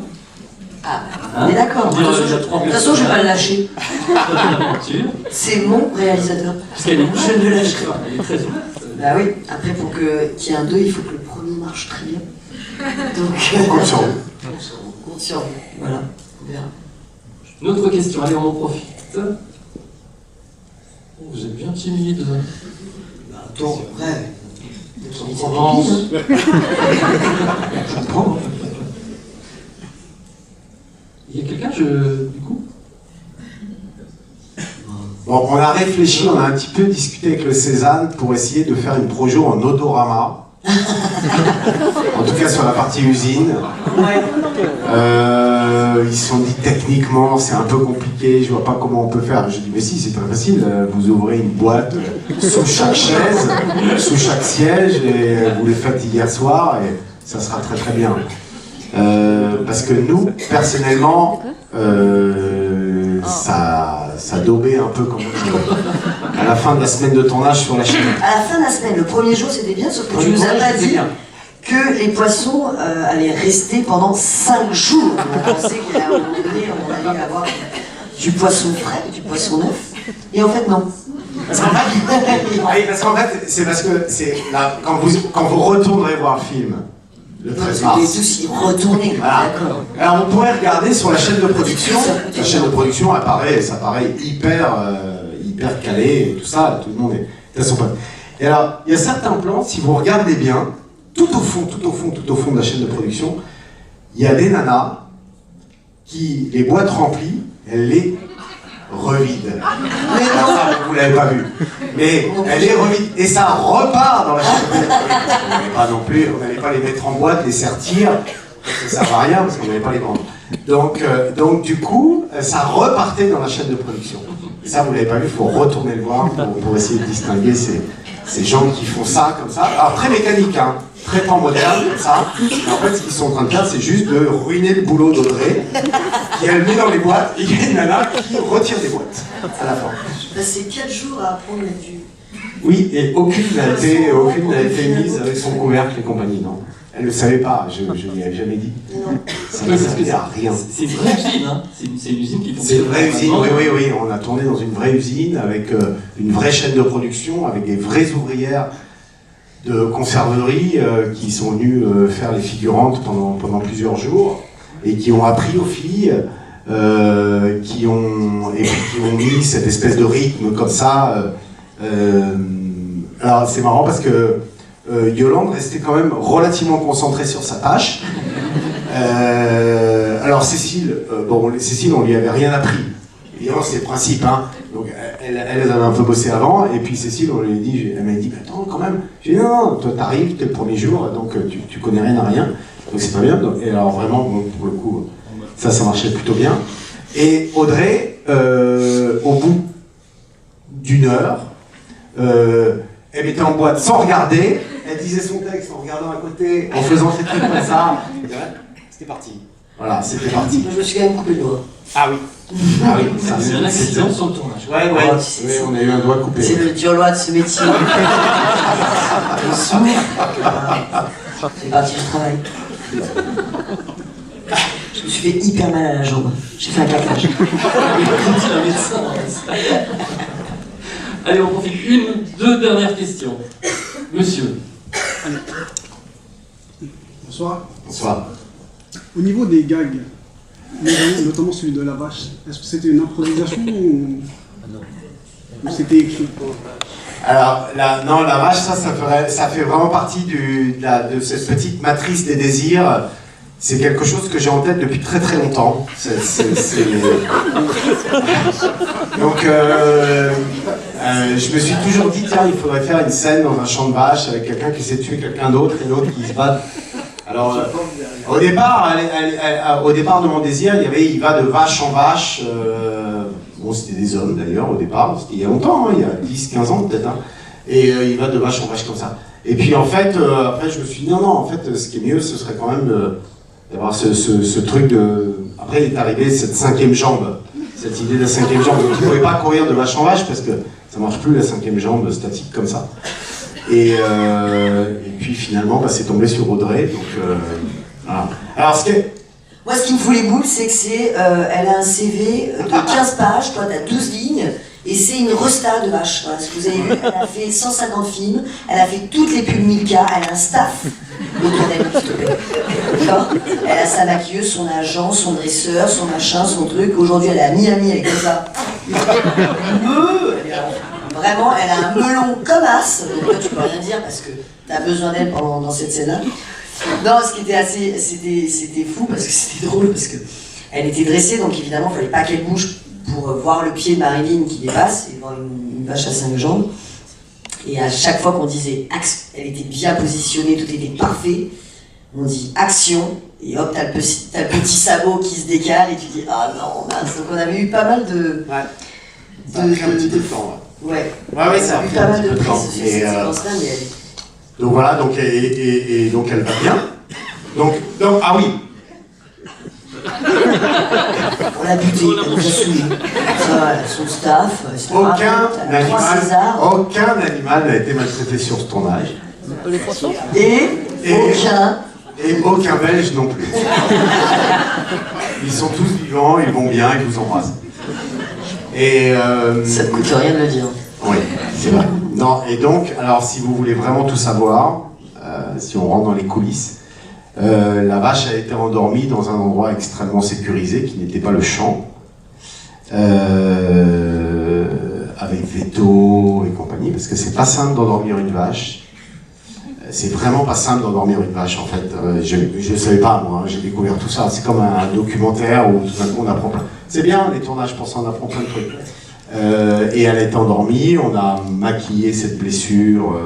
Ah, on est d'accord. De toute façon, je vais pas le lâcher. L'aventure. C'est mon réalisateur. Parce qu'elle est Je ne le lâcherai pas. Elle est très ouverte. Bah oui, après, pour qu'il y ait un 2, il faut que le premier marche très bien. Donc, Compte sur vous. compte sur vous. Voilà, on verra. Une autre question, allez, on en profite. Oh, vous êtes bien timide. Attends, ouais. On commence. Je comprends. Il y a quelqu'un, du coup? Bon, on a réfléchi, on a un petit peu discuté avec le Cézanne pour essayer de faire une projo en odorama. En tout cas sur la partie usine. Ils se sont dit techniquement c'est un peu compliqué, je vois pas comment on peut faire. J'ai dit mais si, c'est très facile, vous ouvrez une boîte sous chaque chaise, sous chaque siège et vous les faites hier soir et ça sera très très bien. Parce que nous, personnellement, ça daubait un peu quand même à la fin de la semaine de tournage sur la chaîne. À la fin de la semaine, le premier jour c'était bien, sauf que tu nous as pas dit que les poissons allaient rester pendant 5 jours. On pensait qu'à un moment donné, on allait avoir du poisson frais, du poisson neuf, et en fait non. Parce qu'en fait, c'est parce que là, quand vous retournerez voir le film, le 13 mars. Tous y retourner. Voilà. D'accord. Alors vous pourrez regarder sur la chaîne de production. La chaîne de production ça paraît hyper calé et tout ça, tout le monde est à son pote. Et alors, il y a certains plans, si vous regardez bien, tout au fond de la chaîne de production, il y a des nanas qui, les boîtes remplies, elles les revident. Mais non, ça, vous l'avez pas vu. Mais elle les revide et ça repart dans la chaîne de production. Pas non plus, on n'allait pas les mettre en boîte, les sertir, ça ne sert à rien parce qu'on n'allait pas les vendre. Donc du coup, ça repartait dans la chaîne de production. Et ça, vous l'avez pas vu, il faut retourner le voir pour essayer de distinguer ces gens qui font ça comme ça. Alors très mécanique, hein, très temps moderne comme ça. Mais en fait, ce qu'ils sont en train de faire, c'est juste de ruiner le boulot d'Audrey, qui elle met dans les boîtes, et il y a une nana qui retire des boîtes à la fin. C'est 4 jours à apprendre du... Oui, et aucune n'a été mise avec son couvercle et compagnie, non. Elle ne le savait pas, je ne lui avais jamais dit. Non. Ça ne servait à rien. C'est une vraie usine, hein. C'est une usine qui fonctionne. C'est une vraie usine, oui. On a tourné dans une vraie usine avec une vraie chaîne de production, avec des vraies ouvrières de conserverie qui sont venues faire les figurantes pendant plusieurs jours et qui ont appris aux filles, qui ont mis cette espèce de rythme comme ça. Alors c'est marrant parce que Yolande restait quand même relativement concentrée sur sa tâche. Alors Cécile, Cécile, on lui avait rien appris. Évidemment, c'est le principe, hein. Donc elle avait un peu bossé avant, et puis Cécile, on lui a dit, elle m'a dit, attends, quand même. J'ai dit, non, toi t'arrives, t'es le premier jour, donc tu connais rien à rien, donc c'est pas bien. Donc, et alors vraiment, bon, pour le coup, ça marchait plutôt bien. Et Audrey, au bout d'1 heure, elle mettait en boîte sans regarder, elle disait son texte en regardant à côté, en faisant ses trucs comme ça. C'était parti. Voilà, c'était parti. Je me suis quand même coupé le doigt. Ah oui. Ah oui, ça C'est un accident sur le tournage. Ouais, on a eu un doigt coupé. C'est le dur loi de ce métier. Je souffre. C'est parti du travail. Je me suis fait hyper mal à la jambe. J'ai fait un claquage. C'est un médecin. Allez, on profite. 2 dernières questions. Monsieur. Bonsoir. Bonsoir. Au niveau des gags, notamment celui de la vache, est-ce que c'était une improvisation ou c'était écrit? Alors, la vache, ça fait vraiment partie de cette petite matrice des désirs. C'est quelque chose que j'ai en tête depuis très très longtemps. Donc, je me suis toujours dit, tiens, il faudrait faire une scène dans un champ de vaches avec quelqu'un qui essaie de tuer quelqu'un d'autre et l'autre qui se bat. Alors, au départ de mon désir, il va de vache en vache. Bon, c'était des hommes d'ailleurs au départ, c'était il y a longtemps, hein, il y a 10-15 ans peut-être. Hein, et il va de vache en vache comme ça. Et puis en fait, après je me suis dit, non, en fait, ce qui est mieux, ce serait quand même d'avoir ce truc de... Après, il est arrivé cette 5e jambe, cette idée de la 5e jambe. Donc, tu ne pouvais pas courir de vache en vache parce que ça ne marche plus la 5e jambe statique comme ça. Et puis finalement, c'est tombé sur Audrey. Donc, voilà. Alors, Moi, ce qui me fout les boules, c'est que elle a un CV de 15 pages, toi, t'as 12 lignes, et c'est une resta de vache. Voilà, ce que vous avez vu, elle a fait 150 films, elle a fait toutes les pubs Milka, elle a un staff autour d'elle, s'il te plaît. D'accord ? Elle a sa maquilleuse, son agent, son dresseur, son machin, son truc. Aujourd'hui, elle est à Miami avec ça. Vraiment, elle a un melon comme as, donc toi, tu peux rien dire parce que t'as besoin d'elle dans cette scène-là. Non, ce qui était c'était fou parce que c'était drôle parce que elle était dressée, donc évidemment il fallait pas qu'elle bouge pour voir le pied de Marilyn qui dépasse, et voir une vache à 5 jambes. Et à chaque fois qu'on disait elle était bien positionnée, tout était parfait, on dit action, et hop, t'as le petit sabot qui se décale, et tu dis ah non, mince. Donc on avait eu pas mal de. Ça a pris un petit peu de temps. Ouais, Ouais, ça a pris pas un mal petit de peu de temps. prises sur cette séquence-là, mais Donc voilà, donc, et donc elle va bien. Donc, ah oui. on l'a buté, elle nous a saoulés. Son staff, Aucun animal n'a été maltraité sur ce tournage. Les poissons? Et aucun Belge non plus. Ils sont tous vivants, ils vont bien, ils vous embrassent. Et ça ne coûte rien de le dire. oui, c'est vrai. Non, et donc, alors si vous voulez vraiment tout savoir, si on rentre dans les coulisses, la vache a été endormie dans un endroit extrêmement sécurisé qui n'était pas le champ, avec veto et compagnie, parce que c'est pas simple d'endormir une vache. C'est vraiment pas simple d'endormir une vache en fait. Je ne savais pas moi, j'ai découvert tout ça. C'est comme un documentaire où tout d'un coup on apprend plein. C'est bien les tournages pour ça, on apprend plein de trucs. Et elle est endormie, on a maquillé cette blessure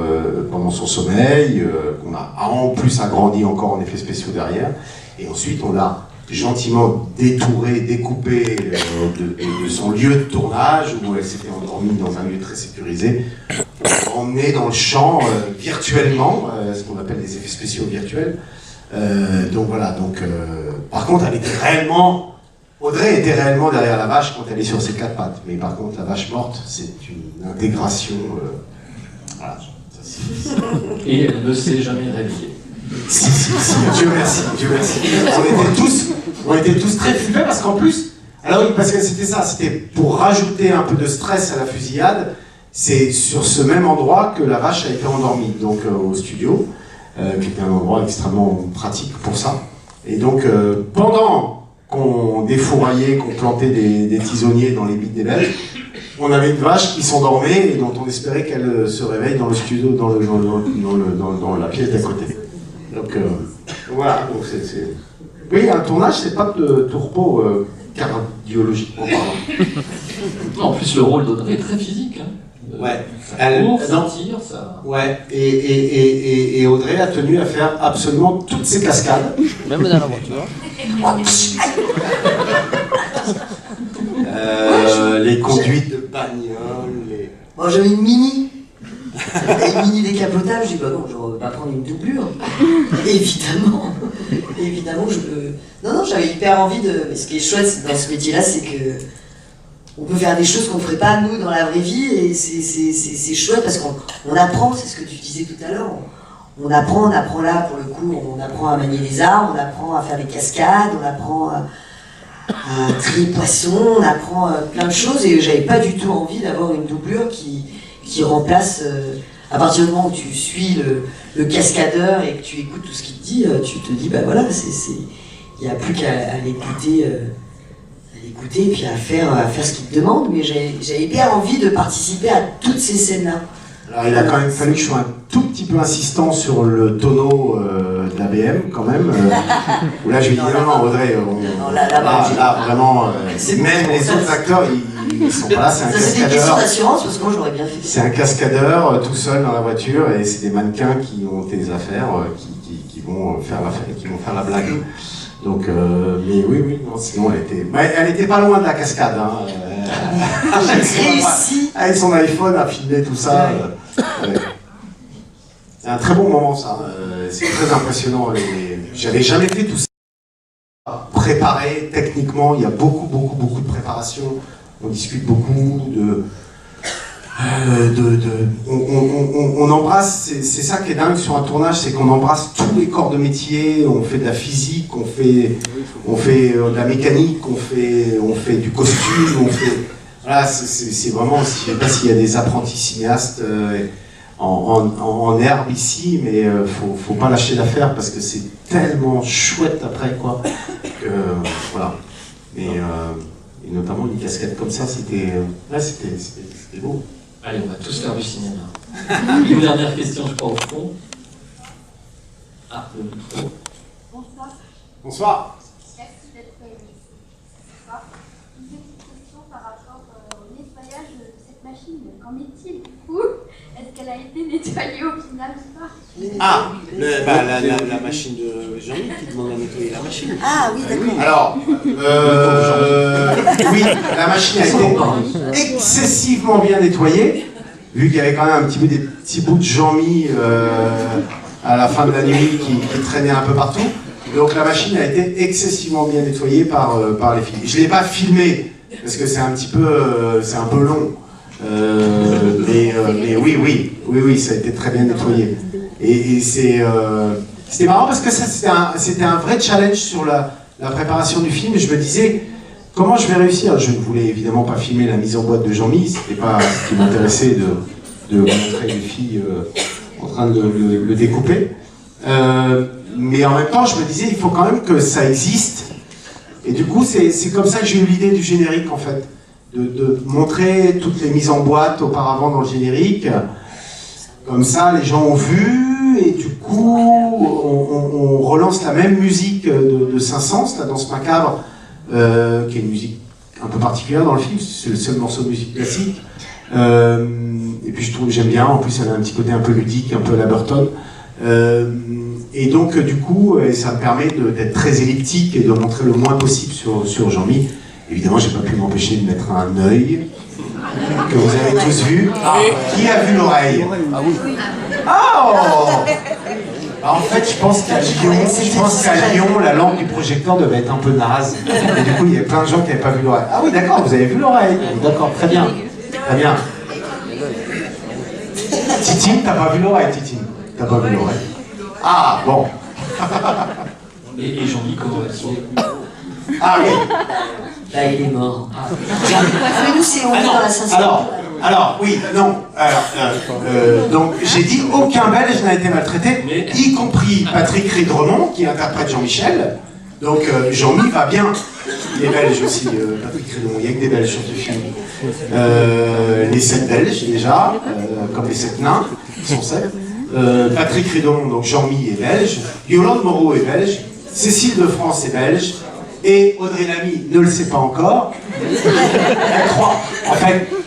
pendant son sommeil, on a en plus agrandi encore en effets spéciaux derrière, et ensuite on l'a gentiment détourée, découpée de son lieu de tournage, où elle s'était endormie dans un lieu très sécurisé, emmenée dans le champ virtuellement, ce qu'on appelle des effets spéciaux virtuels. Donc voilà, par contre elle était réellement... Audrey était réellement derrière la vache quand elle est sur ses 4 pattes, mais par contre la vache morte, c'est une intégration. Voilà. Et elle ne s'est jamais réveillée. Si, Dieu merci, Dieu merci. On était tous très flippés parce qu'en plus, alors oui, parce que c'était ça, c'était pour rajouter un peu de stress à la fusillade, c'est sur ce même endroit que la vache a été endormie, donc au studio, qui était un endroit extrêmement pratique pour ça. Et donc pendant qu'on défouraillait, qu'on plantait des tisonniers dans les bites des Belges, on avait une vache qui s'endormait et dont on espérait qu'elle se réveille dans le studio, dans la pièce d'à côté. Donc voilà, donc c'est... Oui, un tournage, c'est pas de tout repos cardiologiquement parlant. En plus, le rôle d'Audrey est très physique. Hein. Ouais. Sentir ça. Ouais. Et Audrey a tenu à faire absolument toutes ses cascades. Même dans la voiture. Les conduites de bagnole. Bon, j'avais une mini décapotable, j'ai dit bah non, je vais pas prendre une doublure. Évidemment, je peux. Non, j'avais hyper envie de. Mais ce qui est chouette dans ce métier-là, c'est que on peut faire des choses qu'on ne ferait pas nous dans la vraie vie, et c'est chouette parce qu'on apprend, c'est ce que tu disais tout à l'heure. On apprend là pour le coup, on apprend à manier les armes, on apprend à faire des cascades, on apprend à trier poisson, on apprend plein de choses, et j'avais pas du tout envie d'avoir une doublure qui remplace, à partir du moment où tu suis le cascadeur et que tu écoutes tout ce qu'il te dit, tu te dis bah voilà, il n'y a plus qu'à l'écouter et puis à faire ce qu'il te demande, mais j'avais bien envie de participer à toutes ces scènes-là. Alors il a quand même fallu que je sois un tout petit peu insistant sur le tonneau de l'ABM quand même, où là je lui ai dit non Audrey, là vraiment, même les autres acteurs ils sont pas là, c'est un cascadeur. C'est des questions d'assurance parce que moi je l'aurais bien fait. C'est un cascadeur tout seul dans la voiture et c'est des mannequins qui ont tes affaires, qui vont faire la blague. Donc, mais oui, non, sinon elle était pas loin de la cascade. Hein. Réussi. Avec son iPhone à filmer tout ça. Ouais. C'est un très bon moment ça. C'est très impressionnant. J'avais jamais fait tout ça. Préparé techniquement, il y a beaucoup de préparation. On discute beaucoup on embrasse, c'est ça qui est dingue sur un tournage, c'est qu'on embrasse tous les corps de métier, on fait de la physique, on fait de la mécanique, on fait du costume, voilà, c'est vraiment, je sais pas s'il y a des apprentis cinéastes en herbe ici, mais faut pas lâcher l'affaire parce que c'est tellement chouette après quoi, voilà, et notamment une cascade comme ça, c'était beau. Allez, on va tous faire du cinéma. Une dernière question, je crois, au fond. Ah, le micro. Bonsoir. Merci d'être ici. Une petite question par rapport film, qu'en est-il du coup? Est-ce qu'elle a été nettoyée au final ou pas? Ah, la machine de Jean-Mi qui demande à nettoyer la machine. Ah oui, d'accord. Alors, oui, la machine a été excessivement bien nettoyée, vu qu'il y avait quand même un petit peu des petits bouts de Jean-Mi à la fin de la nuit qui traînaient un peu partout. Donc la machine a été excessivement bien nettoyée par les filles. Je ne l'ai pas filmé, parce que c'est un peu long. Mais oui, ça a été très bien nettoyé. Et c'était marrant parce que c'était un vrai challenge sur la préparation du film. Je me disais, comment je vais réussir? Je ne voulais évidemment pas filmer la mise en boîte de Jean-Mi, c'était pas ce qui m'intéressait de montrer les filles en train de le découper. Mais en même temps, je me disais, il faut quand même que ça existe. Et du coup, c'est comme ça que j'ai eu l'idée du générique, en fait. De montrer toutes les mises en boîte auparavant dans le générique. Comme ça, les gens ont vu, et du coup, on relance la même musique de Saint-Saëns, la danse macabre, qui est une musique un peu particulière dans le film, c'est le seul morceau de musique classique. Et puis j'aime bien, en plus elle a un petit côté un peu ludique, un peu à la Burton. Et donc du coup, ça me permet d'être très elliptique et de montrer le moins possible sur Jean-Mi. Évidemment, j'ai pas pu m'empêcher de mettre un œil, que vous avez tous vu. Qui a vu l'oreille? Ah oui. Oh! En fait, je pense qu'à Lyon, la lampe du projecteur devait être un peu naze. Et du coup, il y a plein de gens qui n'avaient pas vu l'oreille. Ah oui, d'accord, vous avez vu l'oreille. D'accord, très bien. Très bien. Titine, t'as pas vu l'oreille, Titine? T'as pas vu l'oreille? Ah, bon. Et Jean-Mi, comment est-ce? Ah oui. Là, il est mort. Mais nous, c'est on est dans la sincérité. Alors, oui, non. Donc, j'ai dit aucun Belge n'a été maltraité, y compris Patrick Ridremont, qui interprète Jean-Michel. Donc, Jean-Mi va bien. Il est belge aussi, Patrick Ridremont. Il n'y a que des Belges sur ce film. Les 7 Belges, déjà, comme les 7 nains, qui sont 7. Patrick Ridremont, donc Jean-Mi est belge. Yolande Moreau est belge. Cécile de France est belge. Et Audrey Lamy ne le sait pas encore.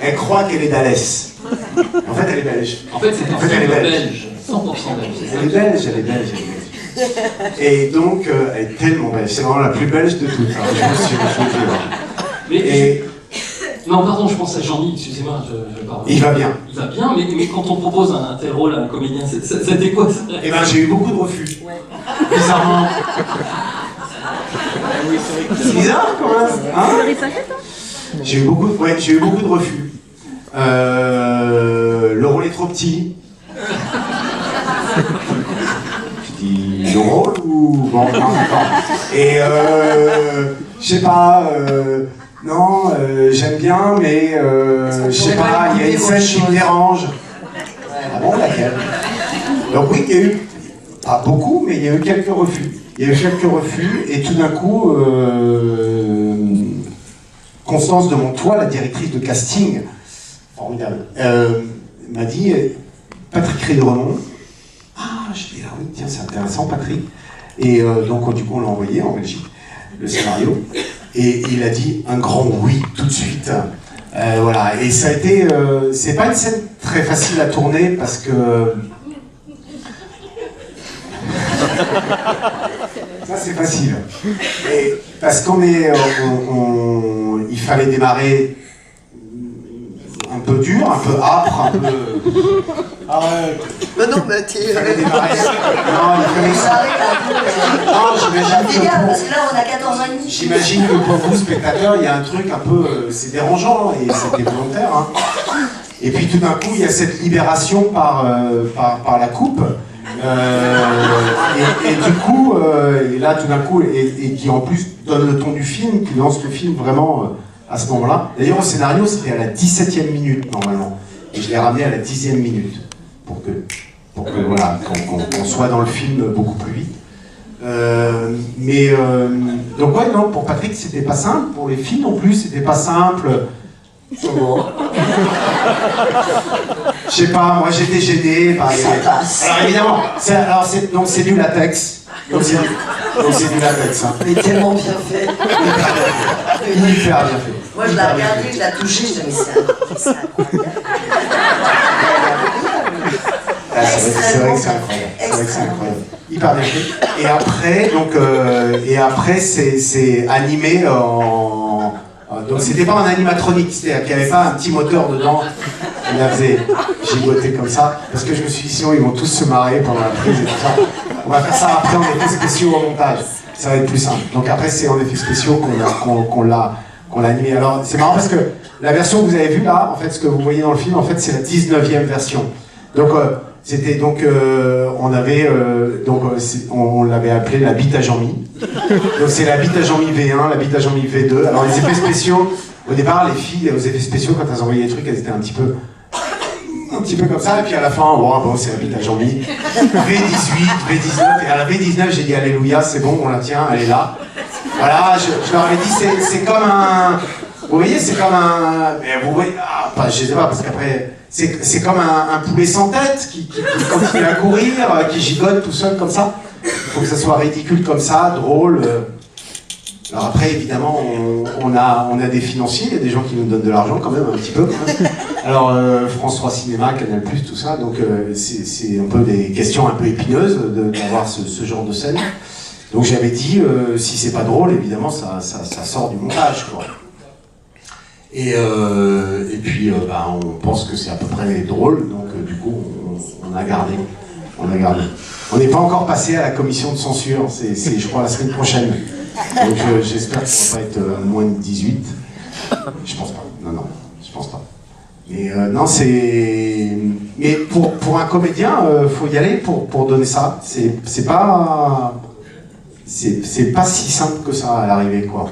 Elle croit qu'elle est d'Alès. En fait, elle est belge. En fait, elle est belge. 100% belge. Elle est belge. Et donc, elle est tellement belge. C'est vraiment la plus belge de toutes. Hein, je me suis Non, pardon, je pense à Jean-Mi, excusez-moi, je parle. Il va bien. Il va bien, mais quand on propose un tel rôle à un comédien, c'était quoi ça? Eh ben, j'ai eu beaucoup de refus. Bizarrement. C'est bizarre quand même. Hein? J'ai eu beaucoup de refus. Le rôle est trop petit. Je dis le rôle ou bon, non. Et je sais pas. Non, j'aime bien, mais je sais pas. Il y a une scène qui me dérange. Ah bon, laquelle? Donc oui, il y a eu pas beaucoup, mais il y a eu quelques refus. Et tout d'un coup, Constance de Montois, la directrice de casting, formidable, m'a dit Patrick Ridremont. Ah, je dis ah oui, tiens, c'est intéressant, Patrick. Et donc, du coup, on l'a envoyé en Belgique, le scénario. Et il a dit un grand oui tout de suite. Voilà. Et ça a été. C'est pas une scène très facile à tourner parce que. Ça c'est facile. Et parce qu'on est, il fallait démarrer un peu dur, un peu âpre, un peu. Arrête. Mais non, mais t'es. Il fallait démarrer. Non, il fallait. Non, j'imagine que parce que là on a 14 ans et demi. J'imagine que pour vous spectateurs, il y a un truc un peu, c'est dérangeant et c'était volontaire. Hein. Et puis tout d'un coup, il y a cette libération par la coupe. Et du coup, et là tout d'un coup, et qui en plus donne le ton du film, qui lance le film vraiment à ce moment-là. D'ailleurs, au scénario, c'était à la 17e minute normalement, et je l'ai ramené à la 10e minute pour que voilà, qu'on soit dans le film beaucoup plus vite. Donc ouais, non, pour Patrick, c'était pas simple. Pour les filles non plus, c'était pas simple. Comment? Je sais pas, moi j'étais gêné par les... Alors évidemment, c'est du latex. Donc c'est du latex. Hein. Mais tellement bien fait. Hyper bien fait. Moi je l'ai regardé, je l'ai touché, je me suis dit, c'est incroyable. Ah, c'est vrai que c'est incroyable. C'est vrai que c'est incroyable. Hyper bien fait. Et après, c'est animé en. Donc c'était pas un animatronique, c'est-à-dire qu'il n'y avait pas un petit moteur dedans qui la faisait gigoter comme ça, parce que je me suis dit sinon ils vont tous se marrer pendant la prise et tout ça. On va faire ça après en effets spéciaux au montage, ça va être plus simple. Donc après c'est en effets spéciaux qu'on l'a animé. Alors c'est marrant parce que la version que vous avez vue là, en fait ce que vous voyez dans le film, en fait c'est la 19e version. Donc c'était donc on l'avait appelé la bite à Jean-Mi. Donc c'est la bite à Jean-Mi V1, la bite à Jean-Mi V2. Alors les effets spéciaux, au départ les filles aux effets spéciaux quand elles envoyaient les trucs, elles étaient un petit peu comme ça, et puis à la fin, bon c'est la bite à Jean-Mi. V18, V19, et à la V19 j'ai dit alléluia, c'est bon, on la tient, elle est là. Voilà, je leur avais dit c'est comme un. Vous voyez, c'est comme un. Mais vous voyez, je sais pas, parce qu'après. C'est comme un poulet sans tête qui continue à courir, qui gigote tout seul comme ça. Il faut que ça soit ridicule comme ça, drôle. Alors après, évidemment, on a des financiers, il y a des gens qui nous donnent de l'argent quand même, un petit peu. Alors, France 3 Cinéma, Canal+, tout ça, donc c'est un peu des questions un peu épineuses d'avoir ce genre de scène. Donc j'avais dit, si c'est pas drôle, évidemment, ça sort du montage, quoi. Et puis, on pense que c'est à peu près drôle, donc du coup, on a gardé. On n'est pas encore passé à la commission de censure, c'est je crois la semaine prochaine. Donc j'espère qu'on va pas être moins de 18. Je pense pas. Non, je pense pas. Mais non, c'est. Mais pour un comédien, faut y aller pour donner ça. C'est pas si simple que ça à l'arrivée, quoi.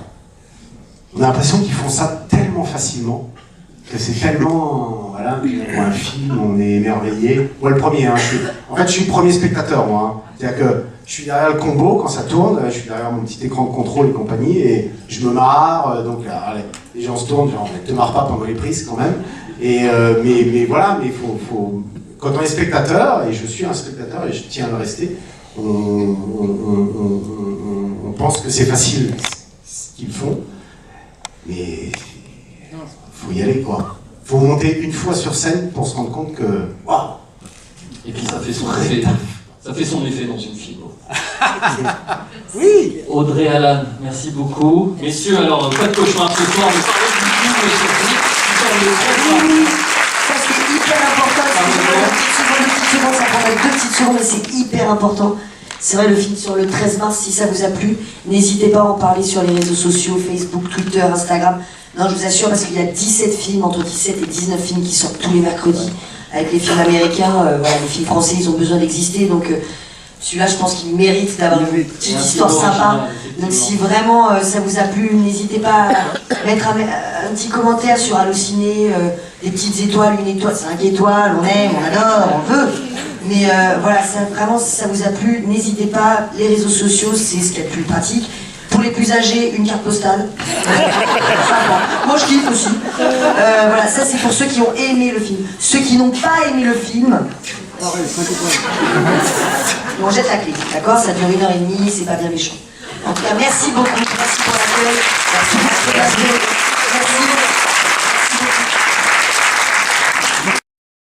On a l'impression qu'ils font ça tellement facilement que c'est tellement. Voilà, pour un film, on est émerveillé. Moi, le premier, hein, je suis le premier spectateur, moi. Hein. C'est-à-dire que je suis derrière le combo quand ça tourne, je suis derrière mon petit écran de contrôle et compagnie, et je me marre. Donc, les gens se tournent, genre, te marre pas pendant les prises quand même. Mais voilà, mais faut. Quand on est spectateur, et je suis un spectateur et je tiens à le rester, on pense que c'est facile ce qu'ils font. Mais faut y aller, quoi. Faut monter une fois sur scène pour se rendre compte que waouh. Et puis ça fait son effet. Ça fait son effet dans une film. Oui. Audrey Allan, merci beaucoup. Messieurs, alors pas de cauchemar ce soir, mais parlez du film, mais surtout Oui, ça c'est hyper important. Ça prendrait 2 petites secondes, mais c'est hyper important. C'est vrai, le film sur le 13 mars, si ça vous a plu, n'hésitez pas à en parler sur les réseaux sociaux, Facebook, Twitter, Instagram. Non, je vous assure, parce qu'il y a 17 films, entre 17 et 19 films qui sortent tous les mercredis. Avec les films américains, voilà, les films français, ils ont besoin d'exister. Donc celui-là, je pense qu'il mérite d'avoir une petite histoire sympa. Donc si vraiment ça vous a plu, n'hésitez pas à mettre un petit commentaire sur Allociné, des petites étoiles, 1 étoile, 5 étoiles, on aime, on adore, on veut. Mais voilà, vraiment, si ça vous a plu, n'hésitez pas, les réseaux sociaux, c'est ce qu'il y a de plus pratique. Pour les plus âgés, une carte postale. Moi je kiffe aussi. Voilà, ça c'est pour ceux qui ont aimé le film. Ceux qui n'ont pas aimé le film, on jette la clé, d'accord? Ça dure 1h30, c'est pas bien méchant. En tout cas, merci beaucoup, merci pour l'accueil. Merci.